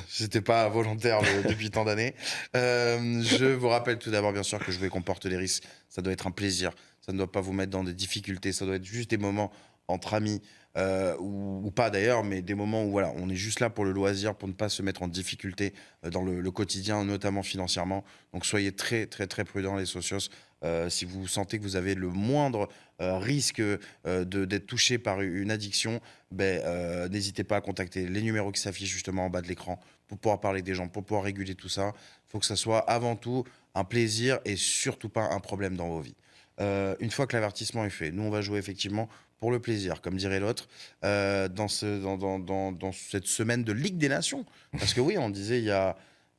C'était pas volontaire depuis tant d'années. Je vous rappelle tout d'abord, bien sûr, que jouer comporte des risques. Ça doit être un plaisir. Ça ne doit pas vous mettre dans des difficultés. Ça doit être juste des moments entre amis. Ou pas d'ailleurs, mais des moments où voilà, on est juste là pour le loisir, pour ne pas se mettre en difficulté dans le quotidien, notamment financièrement. Donc soyez très très très prudents les socios. Si vous sentez que vous avez le moindre risque d'être touché par une addiction, n'hésitez pas à contacter les numéros qui s'affichent justement en bas de l'écran pour pouvoir parler des gens, pour pouvoir réguler tout ça. Il faut que ça soit avant tout un plaisir et surtout pas un problème dans vos vies. Une fois que l'avertissement est fait, nous on va jouer effectivement pour le plaisir, comme dirait l'autre, dans cette semaine de Ligue des Nations. Parce que oui, on disait il y a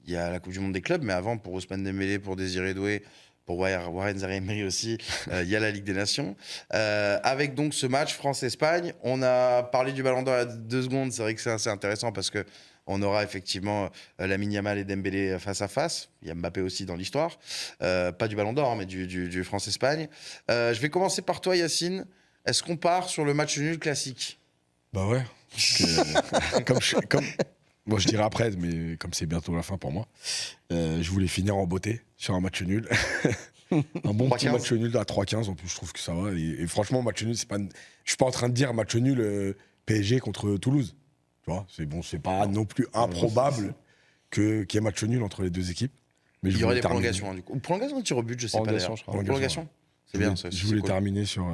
la Coupe du Monde des clubs, mais avant, pour Ousmane Dembélé, pour Désiré Doué, pour Warren Zaïre-Emery aussi, il y a la Ligue des Nations. Avec donc ce match France-Espagne, on a parlé du Ballon d'Or il y a 2 secondes. C'est vrai que c'est assez intéressant parce que on aura effectivement Lamine Yamal et Dembélé face à face. Il y a Mbappé aussi dans l'histoire. Pas du Ballon d'Or, mais du France-Espagne. Je vais commencer par toi, Yacine. Est-ce qu'on part sur le match nul classique ? Bah ouais. Bon, je dirais après, mais comme c'est bientôt la fin pour moi, je voulais finir en beauté sur un match nul. Un bon petit match nul à 3-15, en plus, je trouve que ça va. Et franchement, match nul, c'est pas. Je suis pas en train de dire match nul PSG contre Toulouse. Tu vois, c'est pas non plus improbable qu'il y ait match nul entre les deux équipes. Mais il y aurait des prolongations, du coup. Ou prolongation ou tir au but, je sais pas d'ailleurs. Prolongation. C'est bien ça. Je voulais terminer sur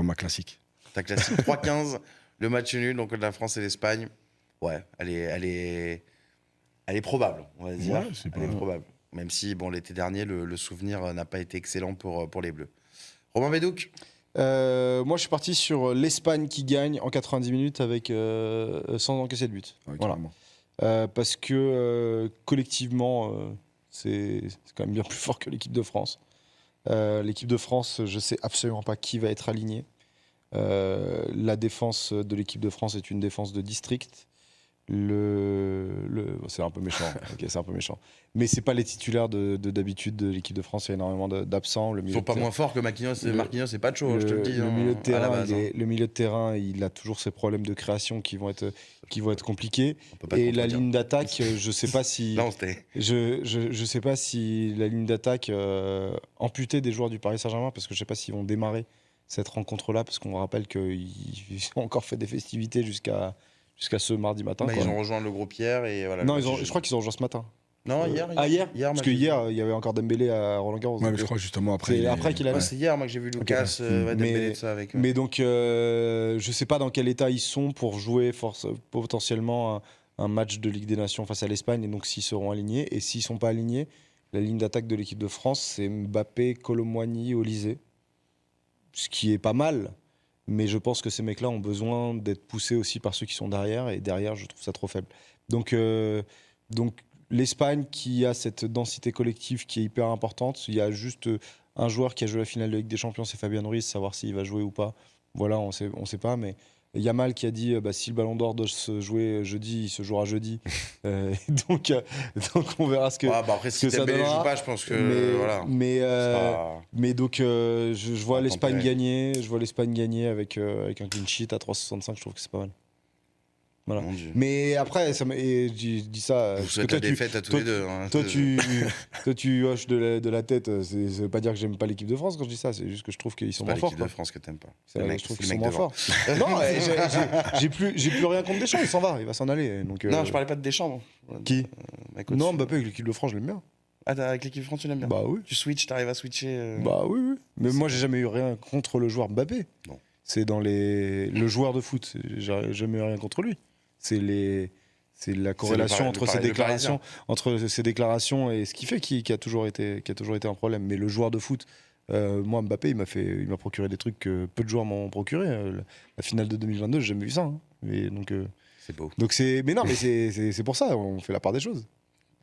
ma classique. Ta classique 3-15, le match nul donc de la France et l'Espagne. Ouais, elle est probable, on va dire. Ouais, elle est probable. Même si, bon, l'été dernier, le souvenir n'a pas été excellent pour les Bleus. Romain Bédouc ? Moi, je suis parti sur l'Espagne qui gagne en 90 minutes sans encaisser de but. Ouais, voilà. Parce que collectivement, c'est quand même bien plus fort que l'équipe de France. L'équipe de France, je ne sais absolument pas qui va être aligné. La défense de l'équipe de France est une défense de district. C'est un peu méchant. Okay, c'est un peu méchant. Mais c'est pas les titulaires d'habitude de l'équipe de France. Il y a énormément d'absents. Ils sont pas moins forts que Marquinhos. Marquinhos, c'est pas de chaud, je te le dis. Le milieu de terrain, il a toujours ses problèmes de création qui vont être compliqués. Et la ligne d'attaque, je sais pas si. Non, je sais pas si la ligne d'attaque amputée des joueurs du Paris Saint-Germain, parce que je sais pas s'ils vont démarrer cette rencontre-là, parce qu'on rappelle qu'ils ont encore fait des festivités jusqu'à ce mardi matin. Ils ont rejoint le gros Pierre et voilà. Non, je crois qu'ils ont rejoint ce matin. Non, hier. Hier parce que hier, il y avait encore Dembélé à Roland-Garros. Ouais, mais je crois justement après. C'est après qu'il a. C'est hier, moi, que j'ai vu Lucas Dembélé de ça avec. Mais donc, je sais pas dans quel état ils sont pour jouer potentiellement un match de Ligue des Nations face à l'Espagne, et donc s'ils seront alignés. Et s'ils sont pas alignés, la ligne d'attaque de l'équipe de France, c'est Mbappé, Colomboigny, Olysée. Ce qui est pas mal. Mais je pense que ces mecs-là ont besoin d'être poussés aussi par ceux qui sont derrière. Et derrière, je trouve ça trop faible. Donc l'Espagne qui a cette densité collective qui est hyper importante. Il y a juste un joueur qui a joué la finale de Ligue des Champions, c'est Fabien Ruiz. Savoir s'il va jouer ou pas. Voilà, on sait pas. Mais Yamal qui a dit si le Ballon d'Or doit se jouer jeudi, il se jouera jeudi. Donc on verra ce que, après, si Dembélé joue pas, je pense que voilà. Mais donc je vois l'Espagne gagner. Je vois l'Espagne gagner avec un clean sheet à 3,65. Je trouve que c'est pas mal. Voilà. Mais après, je dis ça. Vous souhaitez la défaite à tous les deux. Hein. Toi, tu hoches de la tête. Ça veut pas dire que j'aime pas l'équipe de France quand je dis ça. C'est juste que je trouve qu'ils sont moins forts. C'est l'équipe de France que t'aimes pas. Je trouve qu'ils sont moins forts. Non, j'ai plus rien contre Deschamps. Il s'en va. Il va s'en aller. Donc, non, je parlais pas de Deschamps. Qui non, Mbappé avec l'équipe de France, je l'aime bien. Ah, avec l'équipe de France, tu l'aimes bien ? Bah oui. Tu switches, t'arrives à switcher. Bah oui. Mais moi, j'ai jamais eu rien contre le joueur Mbappé. Non. C'est dans le joueur de foot. J'ai jamais eu rien contre lui. C'est la corrélation entre ses déclarations et ce qui fait qui a toujours été un problème. Mais le joueur de foot, moi Mbappé, il m'a procuré des trucs que peu de joueurs m'ont procuré. La finale de 2022, j'ai jamais vu ça. Hein. Et donc c'est beau. Donc c'est pour ça, on fait la part des choses.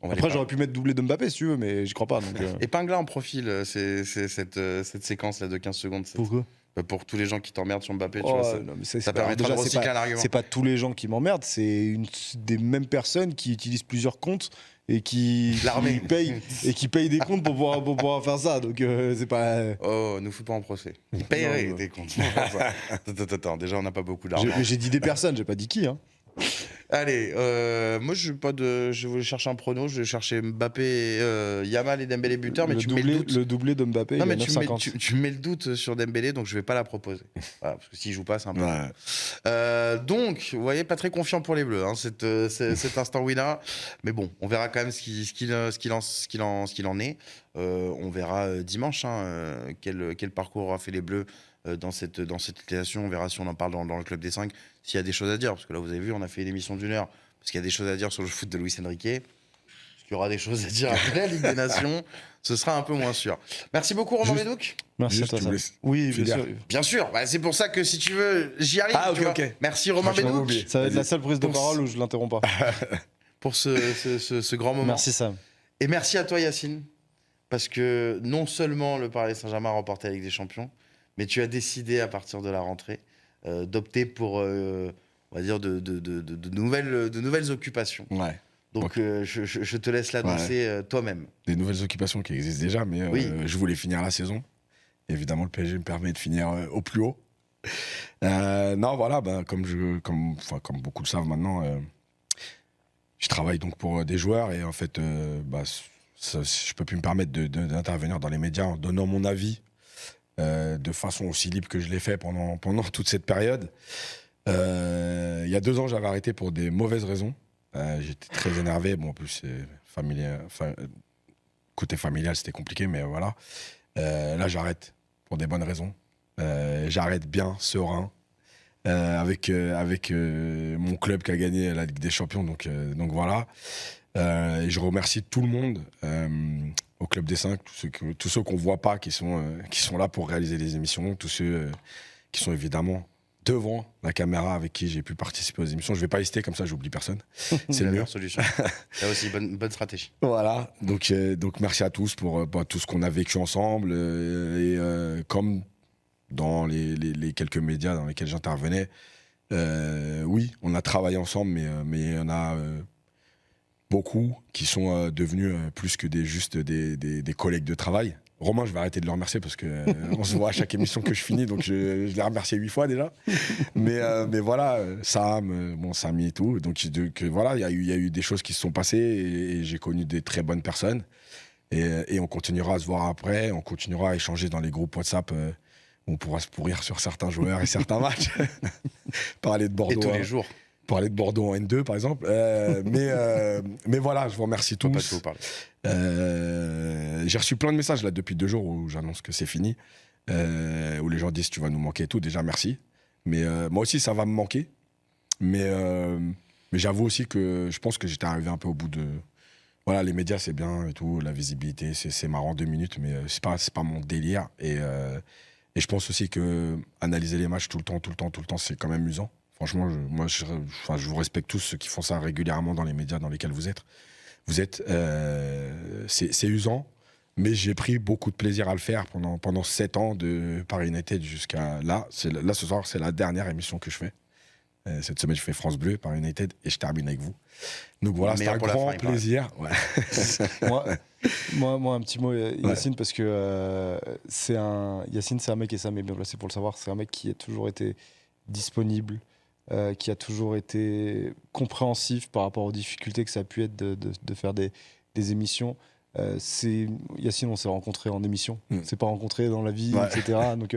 Après, j'aurais pu mettre doublé de Mbappé si tu veux, mais j'y crois pas. Donc, Épingle en profil, c'est cette séquence là de 15 secondes. Pourquoi ? Pour tous les gens qui t'emmerdent sur Mbappé, tu vois, ça permettra de recycler un argument. C'est pas tous les gens qui m'emmerdent, c'est des mêmes personnes qui utilisent plusieurs comptes et qui payent des comptes pour pouvoir faire ça. Donc c'est pas. Oh, nous fous pas en procès. Ils payeraient des comptes. Attends, déjà on n'a pas beaucoup d'argent. J'ai dit des personnes, j'ai pas dit qui. Hein. Allez, moi je voulais chercher un prono, je vais chercher Mbappé, Yamal et Dembélé buteur, mais tu mets le doute. Le doublé de Mbappé, non, il mais y a 9,50. tu mets le doute sur Dembélé, donc je vais pas la proposer. Voilà, parce que s'il joue pas, c'est un peu. Donc, vous voyez, pas très confiant pour les Bleus, hein, cet instant winner. Mais bon, on verra quand même ce qu'il en est. On verra dimanche quel parcours aura fait les Bleus dans cette utilisation. On verra si on en parle dans le Club des 5, s'il y a des choses à dire. Parce que là, vous avez vu, on a fait une émission d'1 heure, parce qu'il y a des choses à dire sur le foot de Luis Enrique. Parce qu'il y aura des choses à dire après la Ligue des Nations. Ce sera un peu moins sûr. Merci beaucoup, Romain Bédouc. Merci à toi. Oui, bien sûr. Bien sûr. Bah, c'est pour ça que si tu veux, j'y arrive. Ah, ok. Merci, Romain Bédouc. Ça va être la seule prise de parole où je l'interromps pas. Pour ce grand moment. Merci, Sam. Et merci à toi, Yacine. Parce que non seulement le Paris Saint-Germain a remporté la Ligue des Champions, mais tu as décidé à partir de la rentrée d'opter pour, on va dire, de nouvelles occupations. Ouais. Donc je te laisse l'annoncer toi-même. Des nouvelles occupations qui existent déjà, mais je voulais finir la saison. Évidemment, le PSG me permet de finir au plus haut. Non, voilà, comme beaucoup le savent maintenant, je travaille donc pour des joueurs et en fait, je peux plus me permettre d'intervenir dans les médias en donnant mon avis de façon aussi libre que je l'ai fait pendant toute cette période. Il y a 2 ans, j'avais arrêté pour des mauvaises raisons. J'étais très énervé. Bon, en plus, côté familial, c'était compliqué, mais voilà. Là, j'arrête pour des bonnes raisons. J'arrête bien, serein, avec mon club qui a gagné la Ligue des Champions. Donc voilà. Et je remercie tout le monde au Club des 5, tous ceux qu'on ne voit pas, qui sont là pour réaliser les émissions, tous ceux qui sont évidemment devant la caméra avec qui j'ai pu participer aux émissions. Je ne vais pas lister, comme ça j'oublie personne. C'est la meilleure solution. C'est aussi bonne stratégie. Voilà, donc merci à tous pour tout ce qu'on a vécu ensemble. Comme dans les quelques médias dans lesquels j'intervenais, oui, on a travaillé ensemble, mais il y en a beaucoup qui sont devenus plus que juste des collègues de travail. Romain, je vais arrêter de le remercier parce qu'on se voit à chaque émission que je finis, donc je l'ai remercié 8 fois déjà. Mais voilà, Sam, Samy et tout. Donc voilà, il y a eu des choses qui se sont passées et j'ai connu des très bonnes personnes. Et on continuera à se voir après, on continuera à échanger dans les groupes WhatsApp. On pourra se pourrir sur certains joueurs et certains matchs. Parler de Bordeaux. Et tous les jours. Parler de Bordeaux en N2 par exemple. Mais voilà, je vous remercie tous. J'ai reçu plein de messages là depuis 2 jours où j'annonce que c'est fini, où les gens disent tu vas nous manquer et tout. Déjà merci. Mais moi aussi ça va me manquer. Mais j'avoue aussi que je pense que j'étais arrivé un peu au bout de. Voilà, les médias c'est bien et tout, la visibilité c'est marrant 2 minutes, mais c'est pas mon délire. Et je pense aussi que analyser les matchs tout le temps, c'est quand même amusant. Franchement, je vous respecte tous ceux qui font ça régulièrement dans les médias dans lesquels vous êtes. C'est usant, mais j'ai pris beaucoup de plaisir à le faire pendant 7 ans de Paris United jusqu'à là. Là, ce soir, c'est la dernière émission que je fais. Cette semaine, je fais France Bleu, Paris United, et je termine avec vous. Donc voilà, c'est un grand plaisir. Ouais. moi, un petit mot, Yacine, parce que Yacine, c'est un mec, et ça m'est bien placé pour le savoir, c'est un mec qui a toujours été disponible, qui a toujours été compréhensif par rapport aux difficultés que ça a pu être de faire des émissions. Yacine, on s'est rencontrés en émission, on s'est pas rencontrés dans la vie, etc. Donc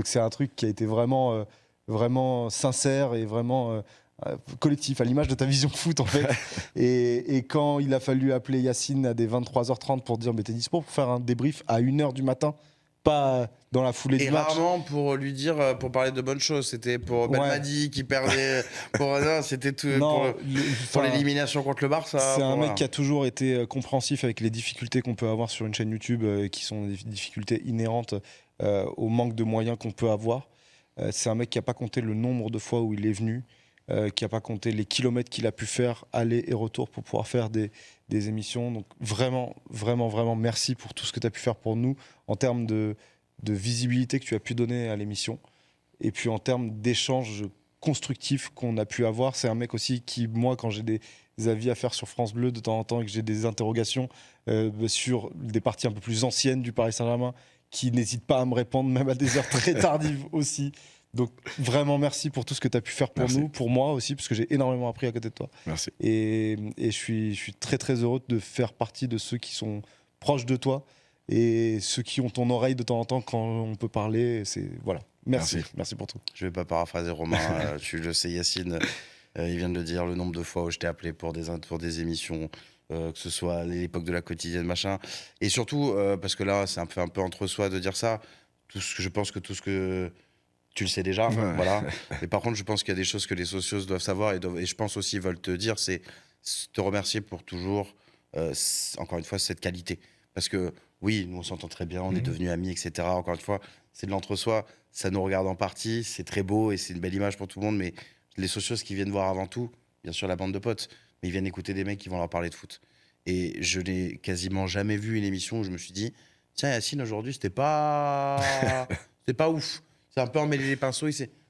c'est un truc qui a été vraiment sincère et vraiment collectif, à l'image de ta vision foot en fait. et quand il a fallu appeler Yacine à des 23h30 pour dire mais t'es dispo pour faire un débrief à 1h du matin, pas dans la foulée du match. Et rarement pour lui dire, pour parler de bonnes choses. C'était pour Belmadi qui perdait. C'était tout pour l'élimination contre le Barça. C'est un mec qui a toujours été compréhensif avec les difficultés qu'on peut avoir sur une chaîne YouTube, qui sont des difficultés inhérentes au manque de moyens qu'on peut avoir. C'est un mec qui n'a pas compté le nombre de fois où il est venu, qui n'a pas compté les kilomètres qu'il a pu faire aller et retour pour pouvoir faire des émissions. Donc vraiment, vraiment, vraiment merci pour tout ce que tu as pu faire pour nous en termes de de visibilité que tu as pu donner à l'émission. Et puis en termes d'échanges constructifs qu'on a pu avoir, c'est un mec aussi qui, moi, quand j'ai des avis à faire sur France Bleu de temps en temps et que j'ai des interrogations sur des parties un peu plus anciennes du Paris Saint-Germain, qui n'hésite pas à me répondre, même à des heures très tardives aussi. Donc vraiment merci pour tout ce que tu as pu faire pour nous, pour moi aussi, parce que j'ai énormément appris à côté de toi. Merci. Et je suis très très heureux de faire partie de ceux qui sont proches de toi et ceux qui ont ton oreille de temps en temps quand on peut parler. Voilà. Merci pour tout. Je vais pas paraphraser Romain, tu le sais Yacine, il vient de le dire, le nombre de fois où je t'ai appelé pour des émissions, que ce soit à l'époque de la quotidienne, machin. Et surtout, parce que là, c'est un peu entre soi de dire ça, je pense que tout ce que tu le sais déjà, voilà. Mais par contre, je pense qu'il y a des choses que les socios doivent savoir et je pense aussi veulent te dire, c'est te remercier pour toujours, encore une fois, cette qualité. Parce que oui, nous on s'entend très bien, on est devenus amis, etc. Encore une fois, c'est de l'entre-soi, ça nous regarde en partie, c'est très beau et c'est une belle image pour tout le monde, mais les socios qui viennent voir avant tout, bien sûr la bande de potes, mais ils viennent écouter des mecs qui vont leur parler de foot. Et je n'ai quasiment jamais vu une émission où je me suis dit, tiens Yacine, aujourd'hui c'était pas ouf. C'est un peu emmêlé les pinceaux.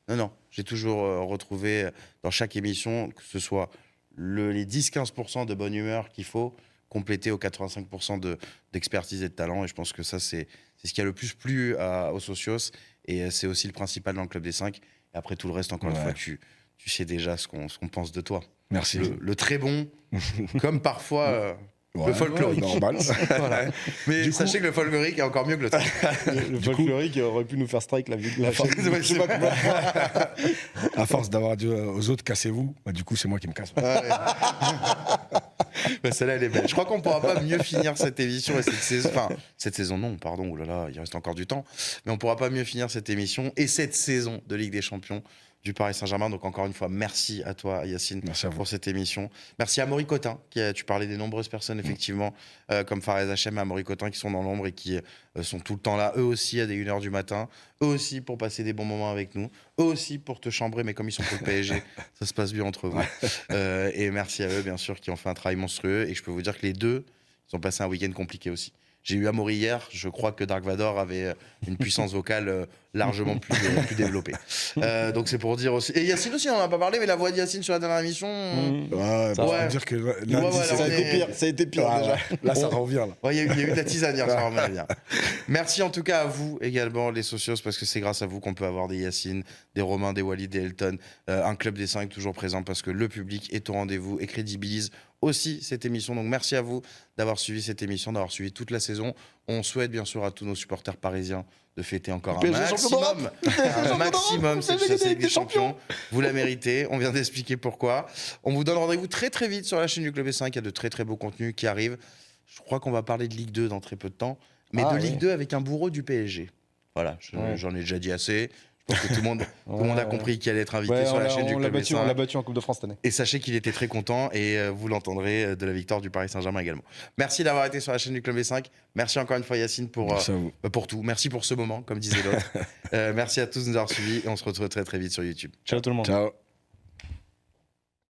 Non, j'ai toujours retrouvé dans chaque émission, que ce soit les 10-15% de bonne humeur qu'il faut, compléter aux 85% d'expertise et de talent. Et je pense que ça, c'est ce qui a le plus plu aux socios. Et c'est aussi le principal dans le Club des 5. Et après tout le reste, encore une fois, tu sais déjà ce qu'on pense de toi. Merci. Le très bon, comme parfois... le folklorique. Normal. Voilà. Mais sachez que le folklorique est encore mieux que le truc. Le folklorique aurait pu nous faire strike la chaîne. À force d'avoir dit aux autres cassez-vous, du coup c'est moi qui me casse. Bah, celle-là elle est belle. Je crois qu'on pourra pas mieux finir cette émission et cette saison. Enfin, cette saison non, pardon. Oh là là, il reste encore du temps. Mais on pourra pas mieux finir cette émission et cette saison de Ligue des Champions du Paris Saint-Germain. Donc encore une fois, merci à toi Yacine pour cette émission. Merci à Amaury Cotin, tu parlais des nombreuses personnes effectivement, comme Fares Hachem et Amaury Cotin qui sont dans l'ombre et qui sont tout le temps là, eux aussi à des 1h du matin, eux aussi pour passer des bons moments avec nous, eux aussi pour te chambrer, mais comme ils sont pour le PSG, ça se passe bien entre vous. Et merci à eux bien sûr qui ont fait un travail monstrueux et je peux vous dire que les deux, ils ont passé un week-end compliqué aussi. J'ai eu Amaury hier, je crois que Dark Vador avait une puissance vocale largement plus développée. Donc c'est pour dire aussi. Et Yacine aussi, on n'en a pas parlé, mais la voix de Yacine sur la dernière émission. Ouais, dire que lundi, ça a été pire déjà. Là, ça revient. Il y a eu de la tisane hier soir, bien. Merci en tout cas à vous également, les socios, parce que c'est grâce à vous qu'on peut avoir des Yacine, des Romain, des Walid, des Elton, un Club des 5 toujours présent parce que le public est au rendez-vous et crédibilise aussi cette émission. Donc merci à vous d'avoir suivi cette émission, d'avoir suivi toute la saison. On souhaite bien sûr à tous nos supporters parisiens de fêter encore un maximum cette Ligue des Champions. Vous la méritez, on vient d'expliquer pourquoi. On vous donne rendez-vous très très vite sur la chaîne du Club S5, il y a de très très beaux contenus qui arrivent. Je crois qu'on va parler de Ligue 2 dans très peu de temps, mais Ligue 2 avec un bourreau du PSG. Voilà, j'en ai déjà dit assez. Je pense que tout le monde a compris qu'il allait être invité sur la chaîne du Club S5. On l'a battu en Coupe de France cette année. Et sachez qu'il était très content et vous l'entendrez de la victoire du Paris Saint-Germain également. Merci d'avoir été sur la chaîne du Club S5. Merci encore une fois Yacine pour tout. Merci pour ce moment, comme disait l'autre. Merci à tous de nous avoir suivis et on se retrouve très très vite sur YouTube. Ciao tout le monde. Ciao.